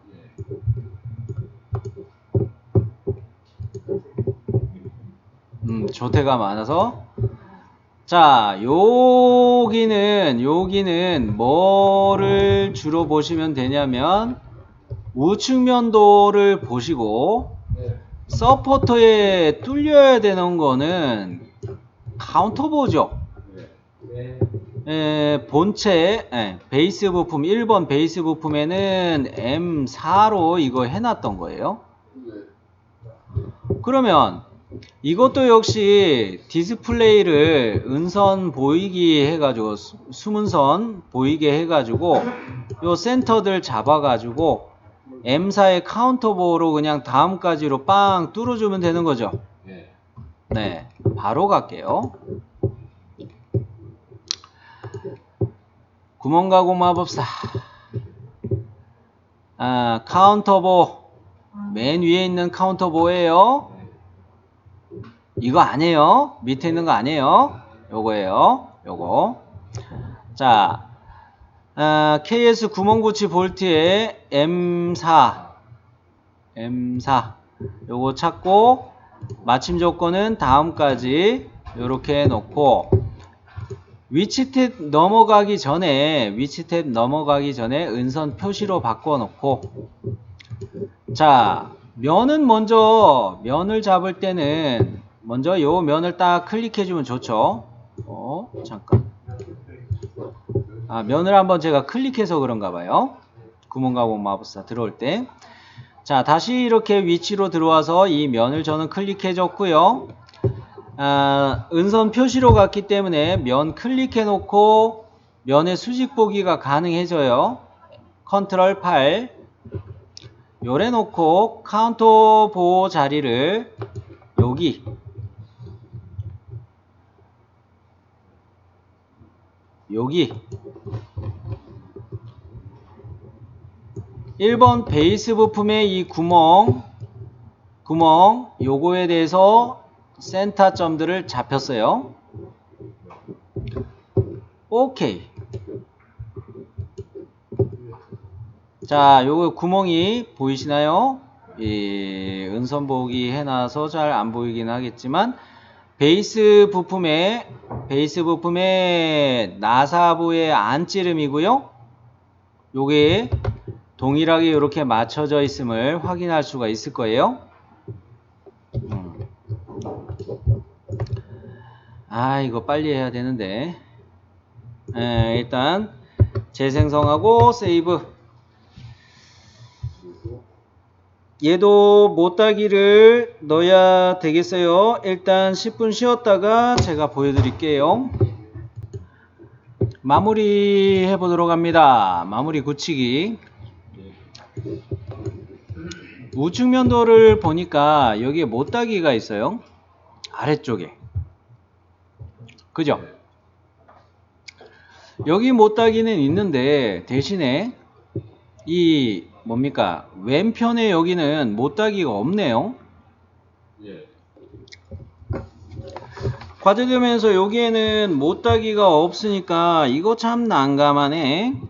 조퇴가 많아서 자, 여기는 뭐를 주로 보시면 되냐면 우측면도를 보시고 서포터에 뚫려야 되는 거는 카운터보죠. 본체 베이스 부품 1번 베이스 부품에는 M4로 이거 해놨던 거예요. 그러면 이것도 역시 디스플레이를 은선 보이게 해가지고 숨은 선 보이게 해가지고 요 센터들 잡아가지고 M4의 카운터보로 그냥 다음까지로 빵 뚫어주면 되는 거죠. 네, 바로 갈게요. 구멍 가공 마법사. 카운터보 맨 위에 있는 카운터보예요. 이거 아니에요. 밑에 있는 거 아니에요. 요거예요. 요거. 자, KS 구멍구치 볼트에 M4 요거 찾고 마침 조건은 다음까지 요렇게 해놓고 위치탭 넘어가기 전에 은선 표시로 바꿔놓고 자 면은 먼저 면을 잡을 때는 먼저 요 면을 딱 클릭해주면 좋죠. 잠깐. 면을 한번 제가 클릭해서 그런가 봐요. 구멍가공 마법사 들어올 때. 자, 다시 이렇게 위치로 들어와서 이 면을 저는 클릭해줬고요. 은선 표시로 갔기 때문에 면 클릭해놓고 면의 수직 보기가 가능해져요. 컨트롤 8 요래 놓고 카운터 보호 자리를 여기 1번 베이스 부품의 이 구멍 요거에 대해서 센터 점들을 잡혔어요. 오케이. 자, 요거 구멍이 보이시나요? 은선 보기 해놔서 잘 안 보이긴 하겠지만 베이스 부품의 나사부의 안찌름이고요. 요게 동일하게 이렇게 맞춰져 있음을 확인할 수가 있을 거예요. 이거 빨리 해야 되는데. 일단 재생성하고 세이브. 얘도 못따기를 넣어야 되겠어요. 일단 10분 쉬었다가 제가 보여드릴게요. 마무리 해보도록 합니다. 마무리 굳히기. 우측 면도를 보니까 여기에 못따기가 있어요. 아래쪽에. 그죠? 여기 못따기는 있는데 대신에 이 뭡니까? 왼편에 여기는 못따기가 없네요. 과대되면서 여기에는 못따기가 없으니까 이거 참 난감하네.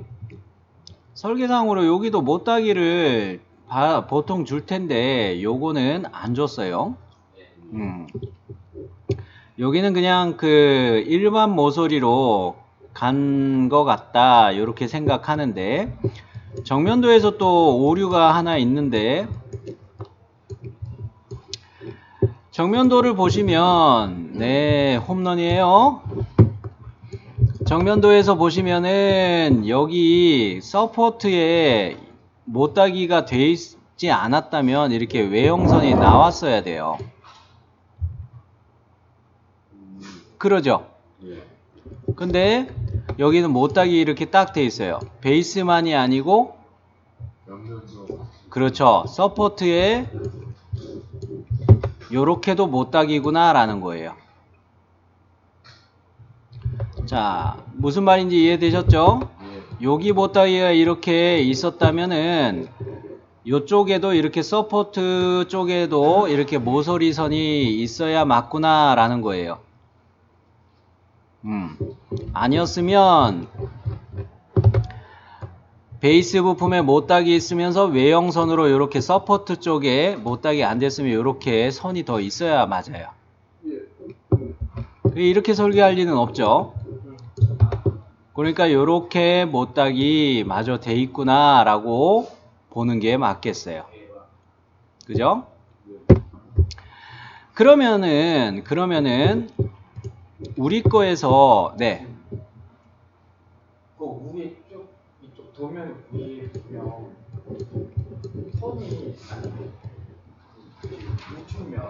설계상으로 여기도 못따기를 보통 줄 텐데 요거는 안 줬어요. 여기는 그냥 그 일반 모서리로 간 것 같다 이렇게 생각하는데 정면도에서 또 오류가 하나 있는데 정면도를 보시면 네 홈런이에요. 정면도에서 보시면은 여기 서포트에 못따기가 돼 있지 않았다면 이렇게 외형선이 나왔어야 돼요. 그러죠? 근데 여기는 못따기 이렇게 딱 돼 있어요. 베이스만이 아니고 그렇죠. 서포트에 요렇게도 못따기구나 라는 거예요. 자, 무슨 말인지 이해되셨죠? 여기 못따기가 이렇게 있었다면은 요쪽에도 이렇게 서포트 쪽에도 이렇게 모서리선이 있어야 맞구나 라는 거예요. 아니었으면 베이스 부품에 못따기 있으면서 외형선으로 이렇게 서포트 쪽에 못따기 안 됐으면 이렇게 선이 더 있어야 맞아요. 이렇게 설계할 리는 없죠. 그러니까 이렇게 못따기 마저 돼 있구나 라고 보는 게 맞겠어요. 그죠? 그러면은 우리 거에서 네. 그 위에 이쪽 도면 위에 보면 선이 우측면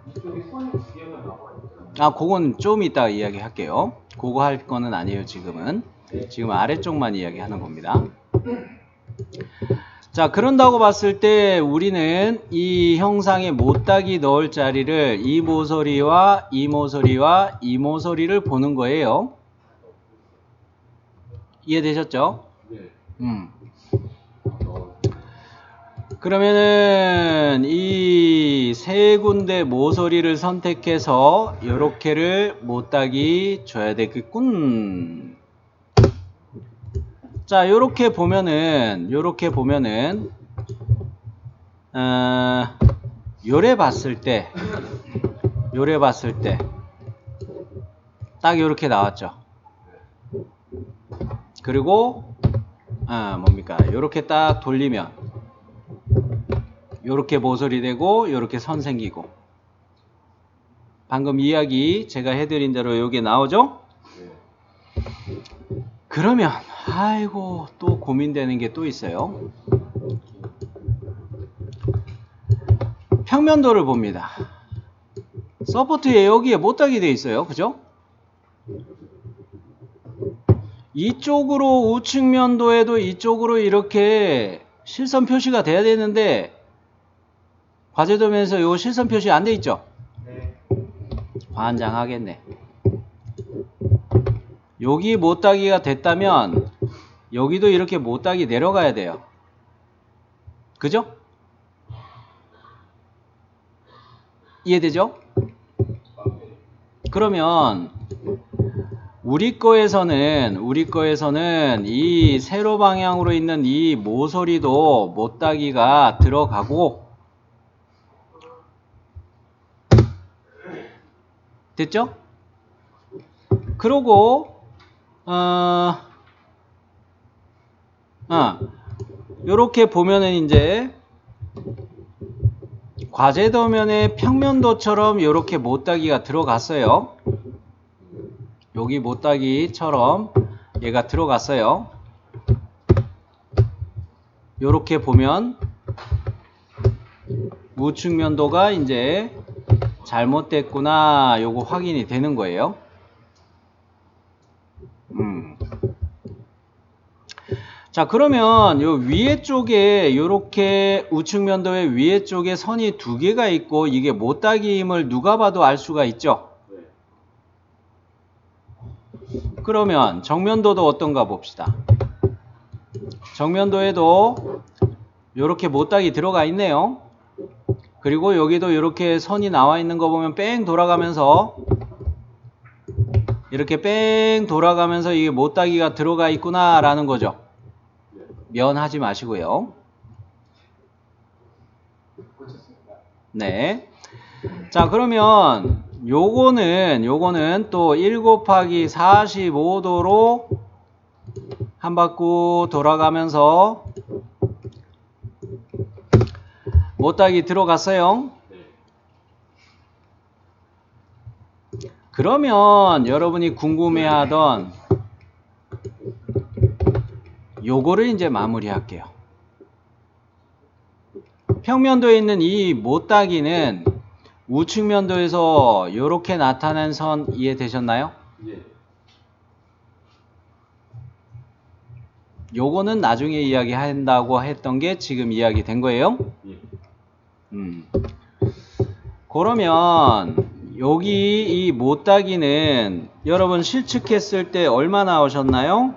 이쪽에 선이 두 개가 나와 있잖아요. 그건 좀 이따 이야기 할게요. 그거 할 거는 아니에요, 지금은. 지금 아래쪽만 이야기하는 겁니다. 자, 그런다고 봤을 때 우리는 이 형상에 못따기 넣을 자리를 이 모서리와 이 모서리와 이 모서리를 보는 거예요. 이해되셨죠? 그러면은 이 세 군데 모서리를 선택해서 요렇게를 못따기 줘야 되겠군. 자, 요렇게 보면은 요래 봤을 때 딱 요렇게 나왔죠. 그리고 뭡니까? 요렇게 딱 돌리면 요렇게 모서리 되고 요렇게 선 생기고, 방금 이야기 제가 해드린 대로 요게 나오죠? 그러면 아이고 또 고민되는 게 또 있어요. 평면도를 봅니다. 서포트에 여기에 못따기 돼 있어요. 그죠? 이쪽으로 우측면도에도 이쪽으로 이렇게 실선 표시가 돼야 되는데 과제도면에서 요 실선 표시 안 돼 있죠? 네. 환장하겠네. 여기 못따기가 됐다면 여기도 이렇게 못따기 내려가야 돼요. 그죠? 이해되죠? 그러면 우리 거에서는 이 세로 방향으로 있는 이 모서리도 못따기가 들어가고, 됐죠? 그러고 요렇게 보면은 이제 과제도면의 평면도처럼 요렇게 못따기가 들어갔어요. 여기 못따기처럼 얘가 들어갔어요. 요렇게 보면 우측면도가 이제 잘못됐구나, 요거 확인이 되는 거예요. 자, 그러면 요 위에 쪽에 요렇게 우측면도의 위에 쪽에 선이 두 개가 있고 이게 못따기임을 누가 봐도 알 수가 있죠. 그러면 정면도도 어떤가 봅시다. 정면도에도 요렇게 못따기 들어가 있네요. 그리고 여기도 이렇게 선이 나와 있는 거 보면 뺑 돌아가면서 이렇게 뺑 돌아가면서 이게 못따기가 들어가 있구나 라는 거죠. 면하지 마시고요. 네. 자, 그러면 요거는 또 1 곱하기 45도로 한 바퀴 돌아가면서 못따기 들어갔어요. 그러면 여러분이 궁금해하던 요거를 이제 마무리할게요. 평면도에 있는 이 못따기는 우측면도에서 요렇게 나타난 선 이해되셨나요? 예. 요거는 나중에 이야기한다고 했던 게 지금 이야기 된 거예요. 예. 그러면 여기 이 못따기는 여러분 실측했을 때 얼마 나오셨나요?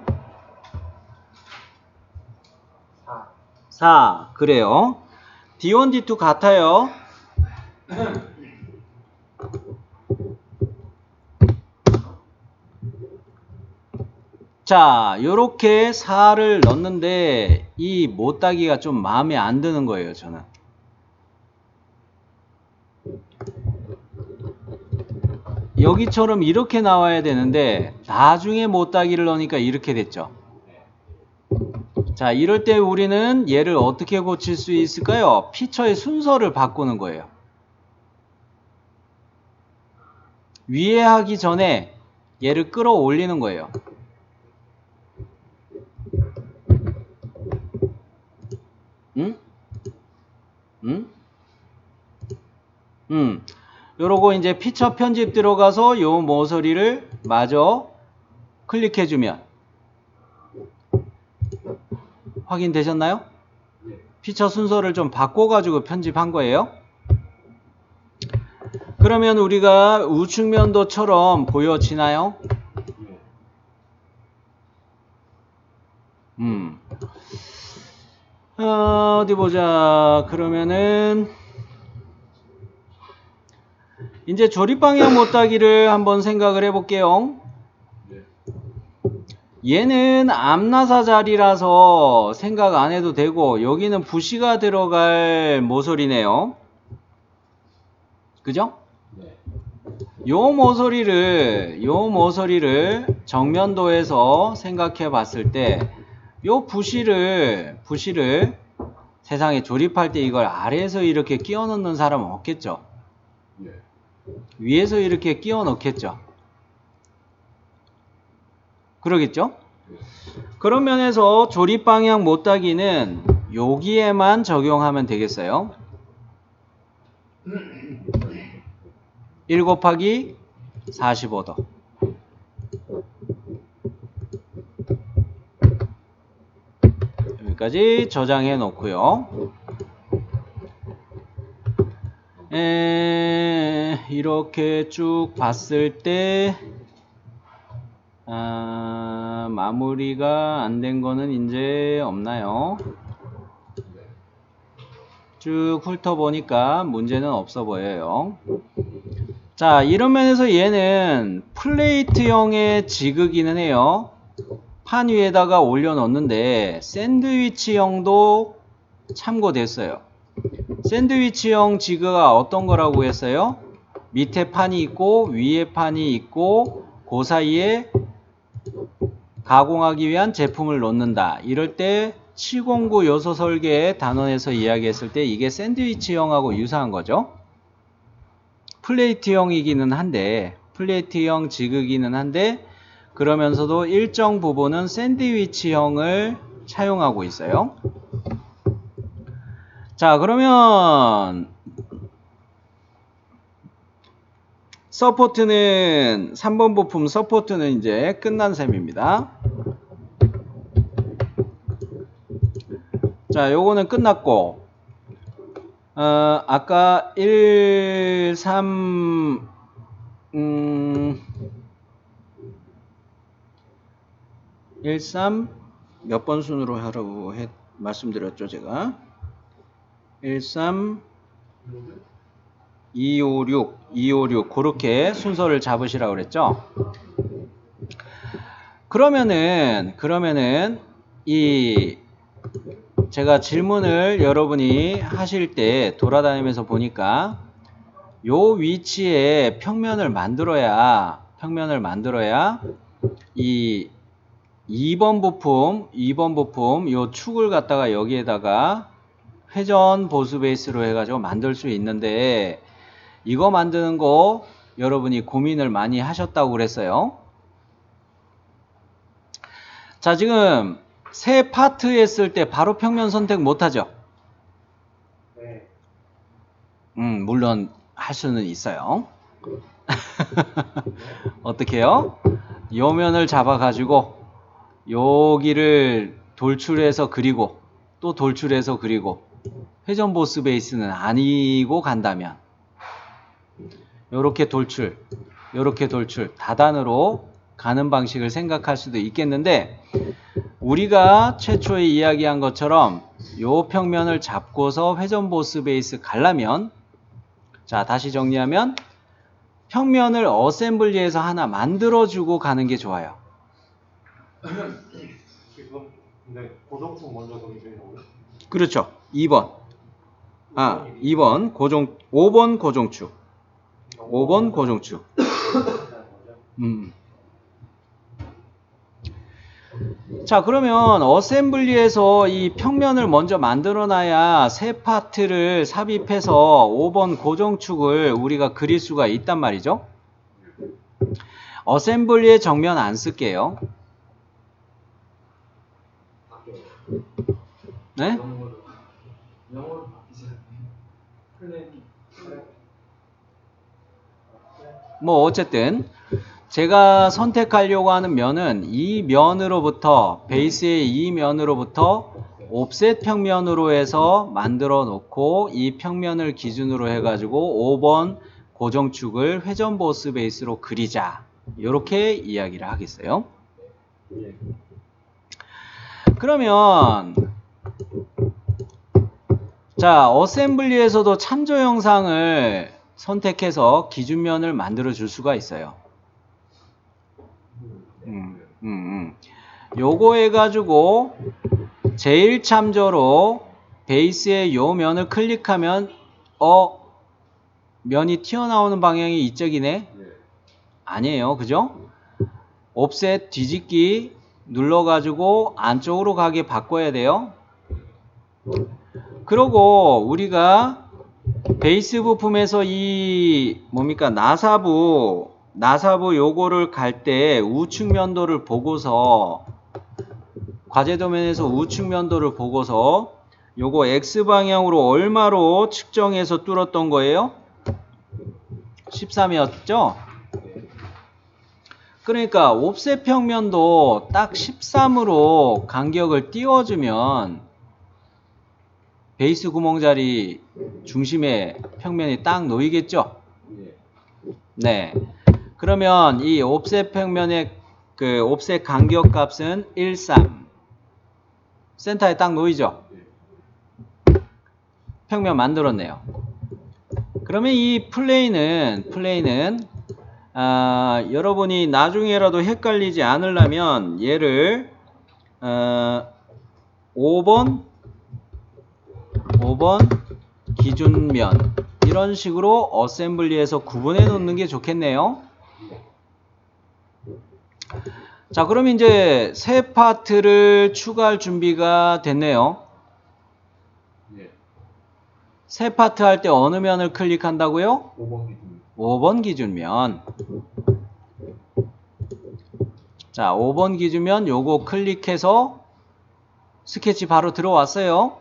4. 그래요. D1, D2 같아요. 자, 요렇게 4를 넣는데 이 못따기가 좀 마음에 안 드는 거예요, 저는. 여기처럼 이렇게 나와야 되는데 나중에 못따기를 넣으니까 이렇게 됐죠. 자, 이럴 때 우리는 얘를 어떻게 고칠 수 있을까요? 피처의 순서를 바꾸는 거예요. 위에 하기 전에 얘를 끌어올리는 거예요. 요러고 이제 피처 편집 들어가서 요 모서리를 마저 클릭해주면 확인되셨나요? 피처 순서를 좀 바꿔가지고 편집한 거예요. 그러면 우리가 우측면도처럼 보여지나요? 어디 보자. 그러면은 이제 조립방향 못따기를 한번 생각을 해볼게요. 얘는 암나사 자리라서 생각 안 해도 되고 여기는 부시가 들어갈 모서리네요. 그죠? 요 모서리를 정면도에서 생각해 봤을 때 요 부시를 세상에 조립할 때 이걸 아래에서 이렇게 끼워 넣는 사람은 없겠죠? 위에서 이렇게 끼워 넣겠죠? 그러겠죠? 그런 면에서 조립 방향 못따기는 여기에만 적용하면 되겠어요. 1 곱하기 45도. 여기까지 저장해 놓고요. 이렇게 쭉 봤을 때 마무리가 안 된 거는 이제 없나요? 쭉 훑어보니까 문제는 없어 보여요. 자, 이런 면에서 얘는 플레이트형의 지그기는 해요. 판 위에다가 올려놓는데 샌드위치형도 참고됐어요. 샌드위치형 지그가 어떤 거라고 했어요? 밑에 판이 있고 위에 판이 있고 그 사이에 가공하기 위한 제품을 놓는다. 이럴 때 709 요소 설계 단원에서 이야기했을 때 이게 샌드위치형하고 유사한 거죠. 플레이트형이기는 한데 플레이트형 지그기는 한데 그러면서도 일정 부분은 샌드위치형을 차용하고 있어요. 자, 그러면 서포트는 3번 부품 서포트는 이제 끝난 셈입니다. 자, 요거는 끝났고 아까 1, 3 1, 3 몇 번 순으로 하라고 말씀드렸죠, 제가. 1, 3 2, 5, 6 2, 5, 6 그렇게 순서를 잡으시라고 그랬죠. 그러면은 이 제가 질문을 여러분이 하실 때 돌아다니면서 보니까 요 위치에 평면을 만들어야 이 2번 부품 요 축을 갖다가 여기에다가 회전 보수 베이스로 해가지고 만들 수 있는데 이거 만드는 거 여러분이 고민을 많이 하셨다고 그랬어요. 자, 지금 세 파트 했을 때 바로 평면 선택 못하죠? 네. 물론 할 수는 있어요. 어떻게 해요? 요 면을 잡아가지고 여기를 돌출해서 그리고 또 돌출해서 그리고 회전 보스 베이스는 아니고 간다면 요렇게 돌출 다단으로 가는 방식을 생각할 수도 있겠는데 우리가 최초에 이야기한 것처럼 요 평면을 잡고서 회전 보스 베이스 가려면 자, 다시 정리하면 평면을 어셈블리해서 하나 만들어주고 가는 게 좋아요. 지금 근데 고정축 먼저 그리세요. 그렇죠. 2번 5번 고정축. 5번 고정축. 자, 그러면 어셈블리에서 이 평면을 먼저 만들어놔야 세 파트를 삽입해서 5번 고정축을 우리가 그릴 수가 있단 말이죠. 어셈블리의 정면 안 쓸게요. 네? 뭐 어쨌든 제가 선택하려고 하는 면은 이 면으로부터 베이스의 이 면으로부터 옵셋 평면으로 해서 만들어 놓고 이 평면을 기준으로 해가지고 5번 고정축을 회전 보스 베이스로 그리자. 이렇게 이야기를 하겠어요. 그러면 자, 어셈블리에서도 참조 영상을 선택해서 기준면을 만들어 줄 수가 있어요. 요거 해가지고 제일 참조로 베이스의 요 면을 클릭하면 면이 튀어나오는 방향이 이쪽이네? 아니에요. 그죠? 옵셋 뒤집기 눌러가지고 안쪽으로 가게 바꿔야 돼요. 그러고 우리가 베이스 부품에서 이 뭡니까 나사부 요거를 갈 때 우측 면도를 보고서 과제 도면에서 우측 면도를 보고서 요거 X방향으로 얼마로 측정해서 뚫었던 거예요? 13이었죠? 그러니까 옵셋 평면도 딱 13으로 간격을 띄워주면 베이스 구멍자리 중심에 평면이 딱 놓이겠죠? 네. 그러면 이 옵셋 평면의 그 옵셋 간격 값은 13. 센터에 딱 놓이죠? 평면 만들었네요. 그러면 이 플레인은 여러분이 나중에라도 헷갈리지 않으려면 얘를 5번 기준면 이런 식으로 어셈블리에서 구분해 놓는 게 좋겠네요. 자, 그럼 이제 새 파트를 추가할 준비가 됐네요. 새 파트 할 때 어느 면을 클릭한다고요? 5번 기준면. 자, 5번 기준면 요거 클릭해서 스케치 바로 들어왔어요.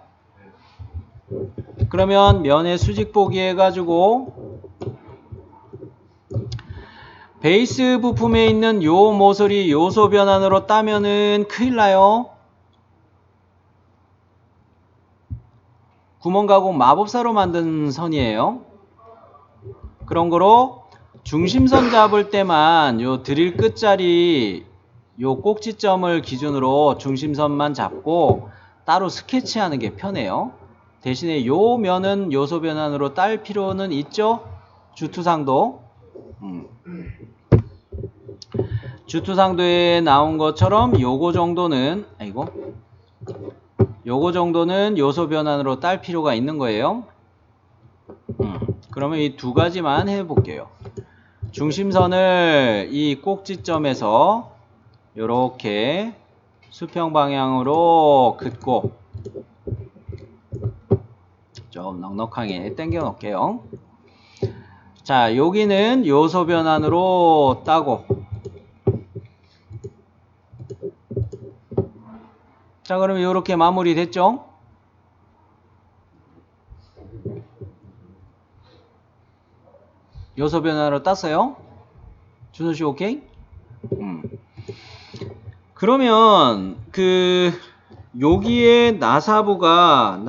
그러면 면의 수직 보기 해가지고 베이스 부품에 있는 요 모서리 요소 변환으로 따면은 큰일 나요. 구멍 가공 마법사로 만든 선이에요. 그런 거로 중심선 잡을 때만 요 드릴 끝자리 요 꼭지점을 기준으로 중심선만 잡고 따로 스케치하는 게 편해요. 대신에 요 면은 요소 변환으로 딸 필요는 있죠? 주투상도. 주투상도에 나온 것처럼 요거 정도는 요소 변환으로 딸 필요가 있는 거예요. 그러면 이 두 가지만 해볼게요. 중심선을 이 꼭지점에서 요렇게 수평 방향으로 긋고 좀 넉넉하게 당겨 놓을게요. 자, 여기는 요소 변환으로 따고, 자, 그러면 이렇게 마무리 됐죠? 요소 변환으로 땄어요? 준호씨 오케이? 그러면 여기에 나사부가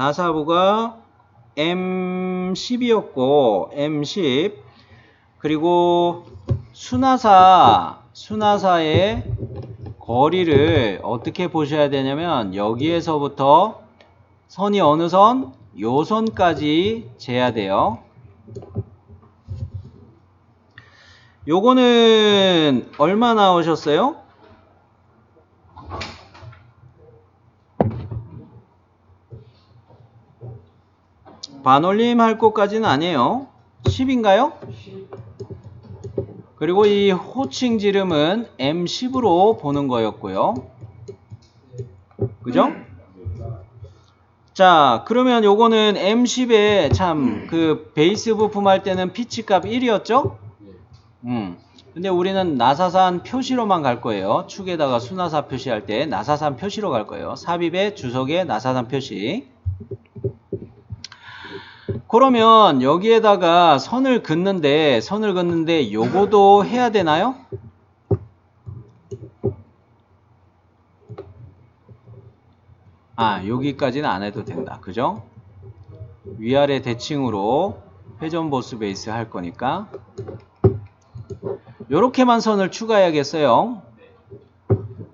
M10이었고 M10 그리고 수나사의 거리를 어떻게 보셔야 되냐면 여기에서부터 선이 어느 선? 요 선까지 재야 돼요. 요거는 얼마 나오셨어요? 반올림 할 것까지는 아니에요. 10인가요? 그리고 이 호칭 지름은 M10으로 보는 거였고요. 그죠? 자, 그러면 요거는 M10에 참 베이스 부품 할 때는 피치 값 1이었죠? 근데 우리는 나사산 표시로만 갈 거예요. 축에다가 수나사 표시할 때 나사산 표시로 갈 거예요. 삽입에 주석에 나사산 표시. 그러면 여기에다가 선을 긋는데 요거도 해야 되나요? 여기까지는 안 해도 된다. 그죠? 위아래 대칭으로 회전 보스 베이스 할 거니까 요렇게만 선을 추가해야겠어요.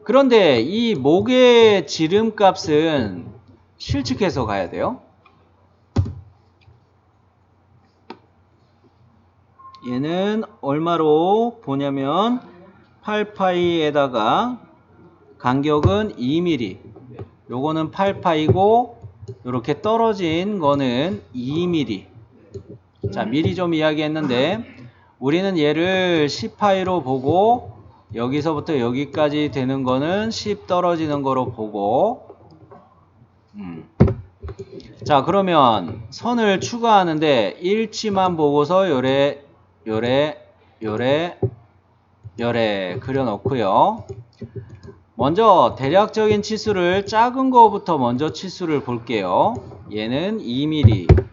그런데 이 목의 지름 값은 실측해서 가야 돼요. 얘는 얼마로 보냐면 8파이에다가 간격은 2mm. 요거는 8파이고 요렇게 떨어진 거는 2mm. 자, 미리 좀 이야기했는데 우리는 얘를 10파이로 보고 여기서부터 여기까지 되는 거는 10 떨어지는 거로 보고 자, 그러면 선을 추가하는데 일치만 보고서 요래 그려놓고요. 먼저 대략적인 치수를 작은 거부터 먼저 치수를 볼게요. 얘는 2mm,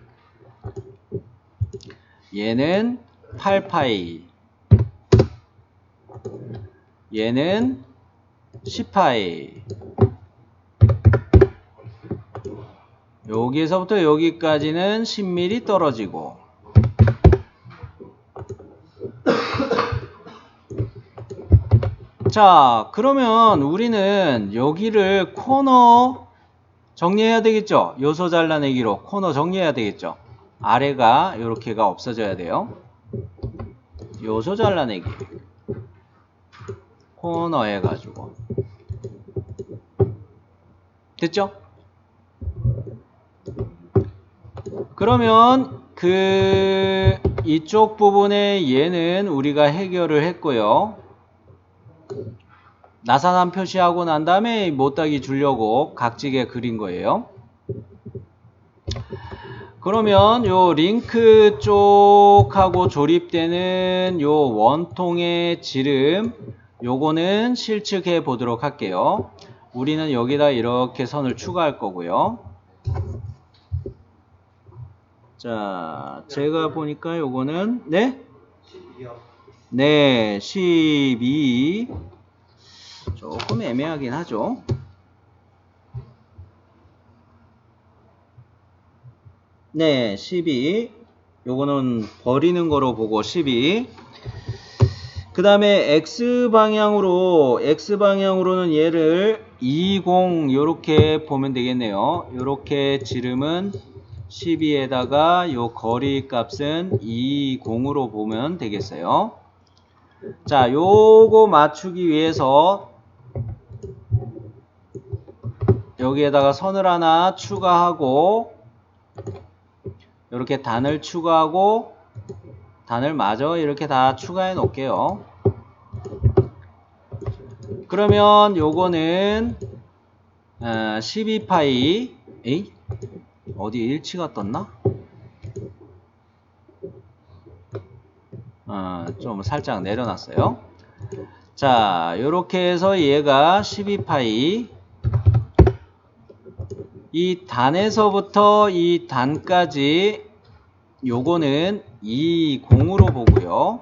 얘는 8파이, 얘는 10파이. 여기서부터 여기까지는 10mm 떨어지고 자, 그러면 우리는 여기를 코너 정리해야 되겠죠? 요소 잘라내기로 코너 정리해야 되겠죠? 아래가 요렇게가 없어져야 돼요. 요소 잘라내기 코너 해가지고 됐죠? 그러면 이쪽 부분에 얘는 우리가 해결을 했고요. 나사산 표시하고 난 다음에 못따기 주려고 각지게 그린 거예요. 그러면 요 링크 쪽하고 조립되는 요 원통의 지름 요거는 실측해 보도록 할게요. 우리는 여기다 이렇게 선을 추가할 거고요. 자, 제가 보니까 요거는 네? 12요. 네, 12. 조금 애매하긴 하죠. 네, 12. 요거는 버리는 거로 보고 12. 그 다음에 X방향으로는 얘를 20 요렇게 보면 되겠네요. 요렇게 지름은 12에다가 요 거리 값은 20으로 보면 되겠어요. 자, 요거 맞추기 위해서 여기에다가 선을 하나 추가하고 이렇게 단을 추가하고 단을 마저 이렇게 다 추가해 놓을게요. 그러면 요거는 12파이 에이? 어디 일치가 떴나? 좀 살짝 내려놨어요. 자, 요렇게 해서 얘가 12파이 이 단에서부터 이 단까지 요거는 20으로 보고요.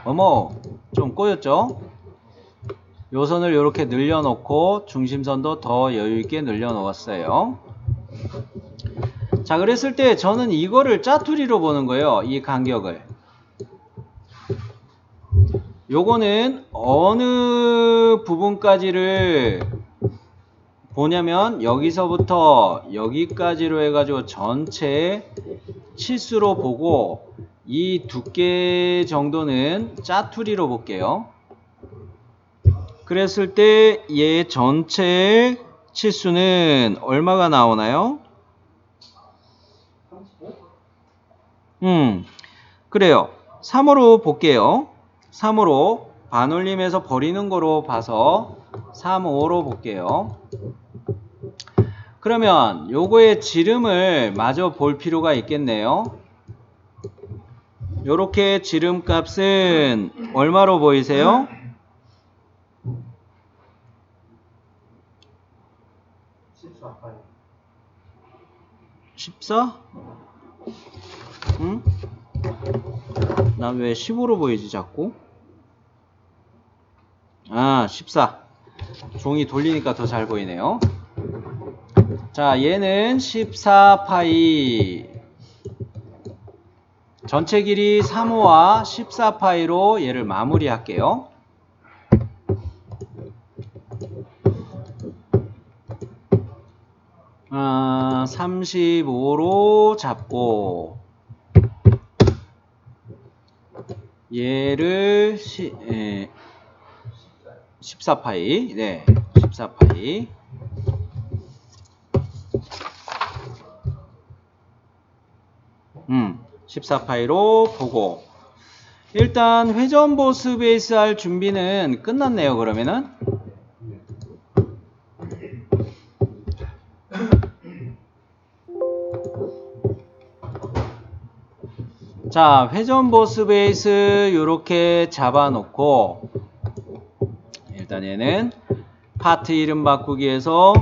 어머, 좀 꼬였죠? 요 선을 이렇게 늘려놓고 중심선도 더 여유있게 늘려놓았어요. 자, 그랬을 때 저는 이거를 짜투리로 보는 거예요. 이 간격을. 요거는 어느 부분까지를 보냐면 여기서부터 여기까지로 해가지고 전체 치수로 보고 이 두께 정도는 짜투리로 볼게요. 그랬을 때 얘 전체 치수는 얼마가 나오나요? 그래요. 3으로 볼게요. 3으로 반올림해서 버리는 거로 봐서 3, 5로 볼게요. 그러면 요거의 지름을 마저 볼 필요가 있겠네요. 요렇게 지름 값은 얼마로 보이세요? 14파이. 14? 응? 난 왜 15로 보이지 자꾸? 아, 14. 종이 돌리니까 더 잘 보이네요. 자, 얘는 14파이. 전체 길이 3호와 14파이로 얘를 마무리할게요. 아, 35로 잡고 얘를 14파이. 네, 14파이. 음, 14파이로 보고. 일단 회전 보스 베이스 할 준비는 끝났네요. 그러면은 자, 회전 보스 베이스 요렇게 잡아놓고 일단 얘는 파트 이름 바꾸기에서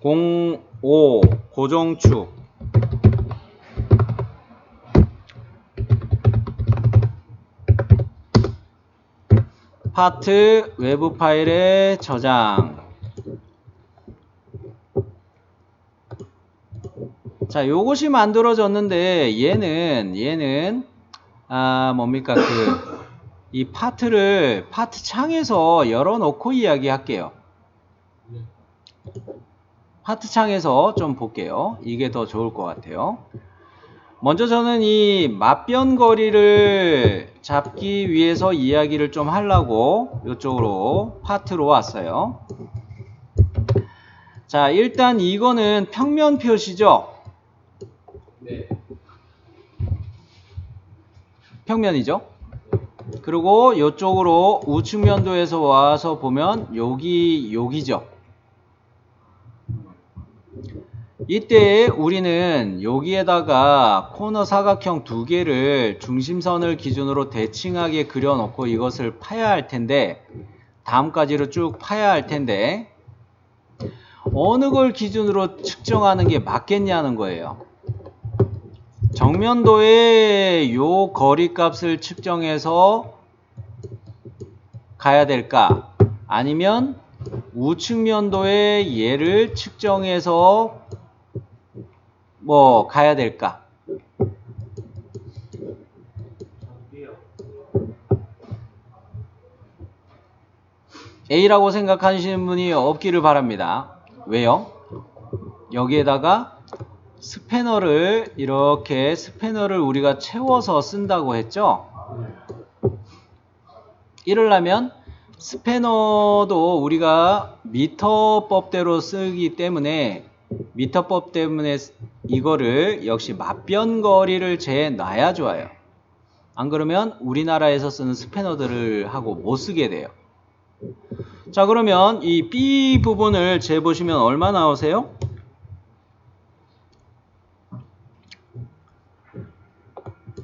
05 고정축 파트 외부 파일에 저장. 자, 요것이 만들어졌는데 얘는 뭡니까 이 파트를 파트 창에서 열어놓고 이야기할게요. 파트 창에서 좀 볼게요. 이게 더 좋을 것 같아요. 먼저 저는 이 맞변거리를 잡기 위해서 이야기를 좀 하려고 이쪽으로 파트로 왔어요. 자, 일단 이거는 평면 표시죠? 네. 평면이죠? 그리고 이쪽으로 우측면도에서 와서 보면 여기죠? 이때 우리는 여기에다가 코너 사각형 두 개를 중심선을 기준으로 대칭하게 그려놓고 이것을 파야 할 텐데, 다음까지로 쭉 파야 할 텐데 어느 걸 기준으로 측정하는 게 맞겠냐는 거예요. 정면도의 요 거리값을 측정해서 가야 될까? 아니면 우측면도의 얘를 측정해서 가야 될까? A라고 생각하시는 분이 없기를 바랍니다. 왜요? 여기에다가 스패너를 이렇게 스패너를 우리가 채워서 쓴다고 했죠? 이러려면 스패너도 우리가 미터법대로 쓰기 때문에 이거를 역시 맞변거리를 재놔야 좋아요. 안 그러면 우리나라에서 쓰는 스패너들을 하고 못 쓰게 돼요. 자, 그러면 이 B 부분을 재보시면 얼마 나오세요?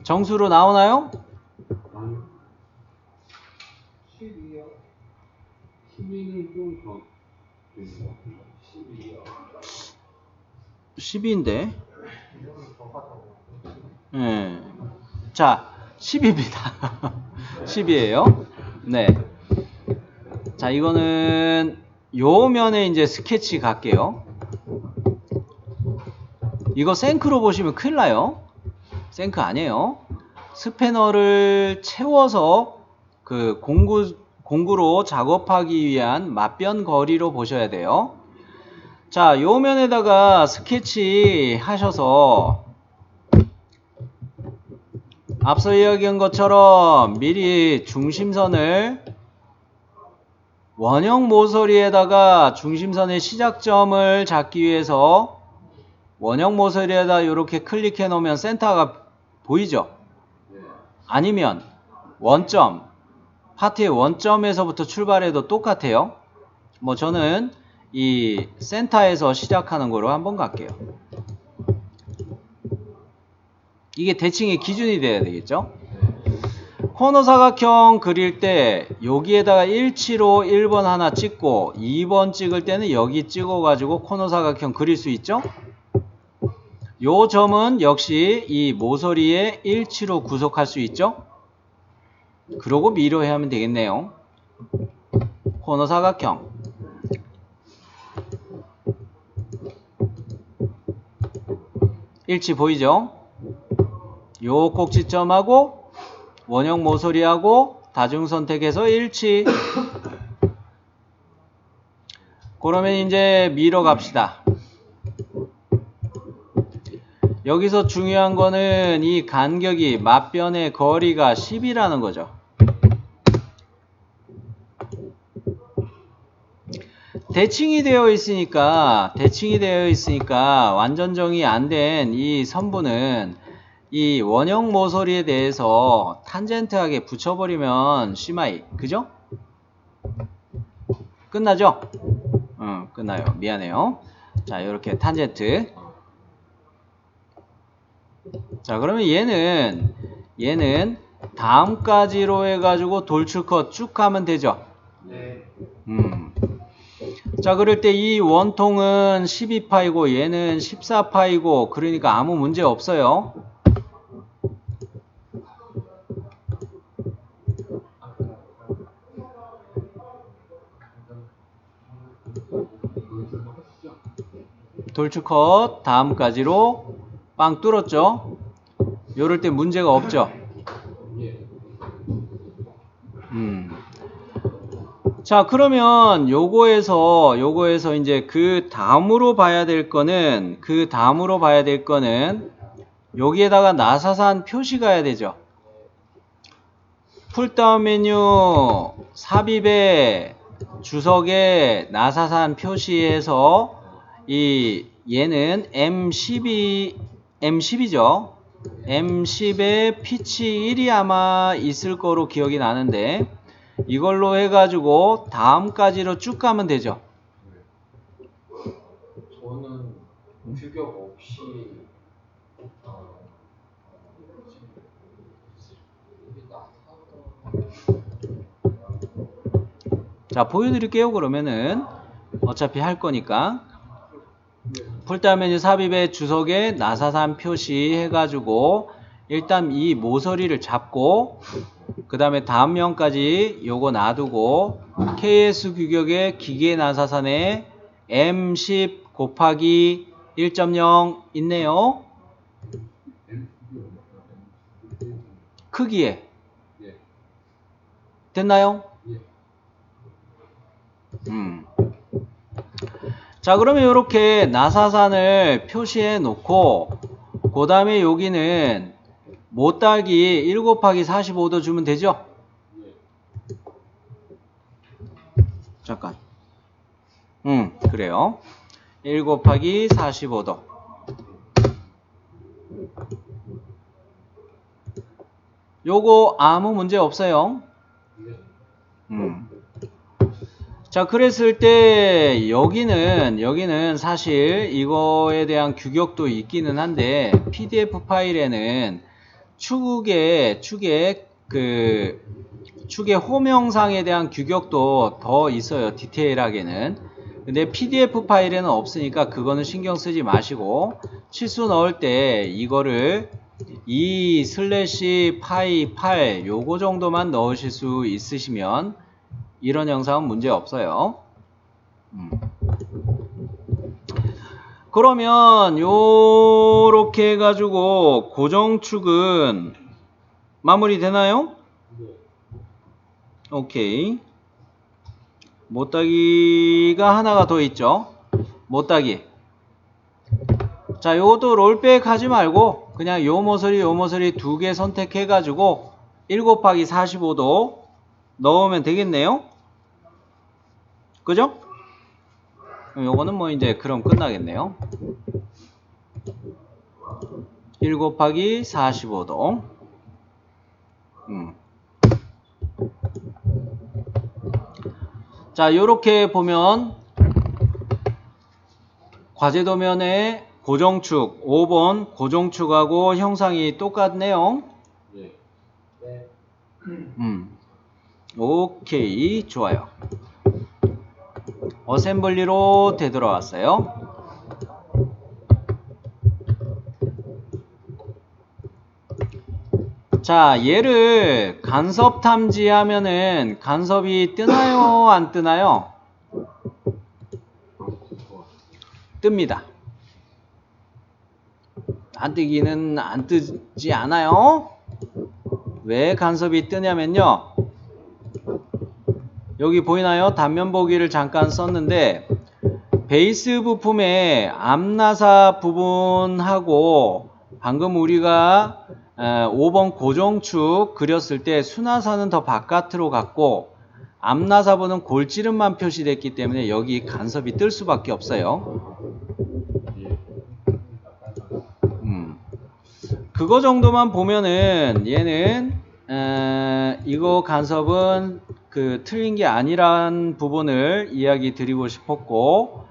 정수로 나오나요? 12요. 12는 좀 더. 12요. 12인데. 네. 자, 10입니다. 10이에요. 네. 자, 이거는 요 면에 이제 스케치 갈게요. 이거 생크로 보시면 큰일 나요. 생크 아니에요. 스패너를 채워서 그 공구로 작업하기 위한 맞변 거리로 보셔야 돼요. 자, 요 면에다가 스케치 하셔서 앞서 이야기한 것처럼 미리 중심선을 원형 모서리에다가 중심선의 시작점을 잡기 위해서 원형 모서리에다 이렇게 클릭해 놓으면 센터가 보이죠? 아니면 원점, 파트의 원점에서부터 출발해도 똑같아요. 저는 이 센터에서 시작하는 거로 한번 갈게요. 이게 대칭의 기준이 돼야 되겠죠? 코너 사각형 그릴 때 여기에다가 일치로 1번 하나 찍고 2번 찍을 때는 여기 찍어가지고 코너 사각형 그릴 수 있죠? 요 점은 역시 이 모서리에 일치로 구속할 수 있죠? 그러고 미로해 하면 되겠네요. 코너 사각형. 일치 보이죠? 요 꼭지점하고 원형 모서리하고 다중선택해서 일치. 그러면 이제 미러 갑시다. 여기서 중요한 거는 이 간격이 맞변의 거리가 10이라는 거죠. 대칭이 되어 있으니까 완전 정이 안 된 이 선분은 이 원형 모서리에 대해서 탄젠트하게 붙여버리면 C마이, 그죠? 끝나죠? 끝나요. 미안해요. 자, 이렇게 탄젠트. 자, 그러면 얘는 다음까지로 해가지고 돌출컷 쭉 하면 되죠? 네. 자, 그럴 때 이 원통은 12파이고 얘는 14파이고 그러니까 아무 문제 없어요. 돌출컷 다음까지로 빵 뚫었죠? 요럴 때 문제가 없죠? 자, 그러면 요거에서 이제 그 다음으로 봐야 될 거는 여기에다가 나사산 표시 가야 되죠. 풀다운 메뉴 삽입에 주석에 나사산 표시해서 얘는 M10이죠. M10에 피치 1이 아마 있을 거로 기억이 나는데 이걸로 해가지고 다음까지로 쭉 가면 되죠. 저는 규격 없이 자, 보여드릴게요. 그러면은 어차피 할 거니까 풀다운 메뉴 삽입의 주석에 나사산 표시 해가지고 일단 이 모서리를 잡고 그 다음에 다음 명까지 요거 놔두고 KS 규격의 기계 나사산에 M10 곱하기 1.0 있네요. 크기에 됐나요? 자, 그러면 이렇게 나사산을 표시해 놓고 그 다음에 여기는 못따기 1 곱하기 45도 주면 되죠? 잠깐. 그래요. 1 곱하기 45도. 요거 아무 문제 없어요. 자, 그랬을 때 여기는 사실 이거에 대한 규격도 있기는 한데 PDF 파일에는 축의 홈 영상에 대한 규격도 더 있어요. 디테일하게는. 근데 PDF 파일에는 없으니까 그거는 신경 쓰지 마시고 치수 넣을 때 이거를 2/파이8 요거 정도만 넣으실 수 있으시면 이런 영상은 문제 없어요. 그러면 요렇게 해가지고 고정축은 마무리 되나요? 오케이. 못따기가 하나가 더 있죠. 못따기. 자, 요것도 롤백 하지 말고 그냥 요 모서리 두 개 선택해가지고 1 곱하기 45도 넣으면 되겠네요. 그죠? 요거는 뭐 이제 그럼 끝나겠네요. 1 곱하기 45도. 자, 요렇게 보면 과제도면에 고정축 5번 고정축하고 형상이 똑같네요. 오케이, 좋아요. 어셈블리로 되돌아왔어요. 자, 얘를 간섭 탐지하면은 간섭이 뜨나요? 안 뜨나요? 뜹니다. 안 뜨기는 안 뜨지 않아요? 왜 간섭이 뜨냐면요. 여기 보이나요? 단면 보기를 잠깐 썼는데 베이스 부품의 앞나사 부분하고 방금 우리가 5번 고정축 그렸을 때 수나사는 더 바깥으로 갔고 암나사보는 골찌름만 표시됐기 때문에 여기 간섭이 뜰 수밖에 없어요. 그거 정도만 보면은 얘는 이거 간섭은 그 틀린 게 아니란 부분을 이야기 드리고 싶었고,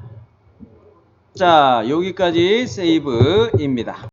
자 여기까지 세이브입니다.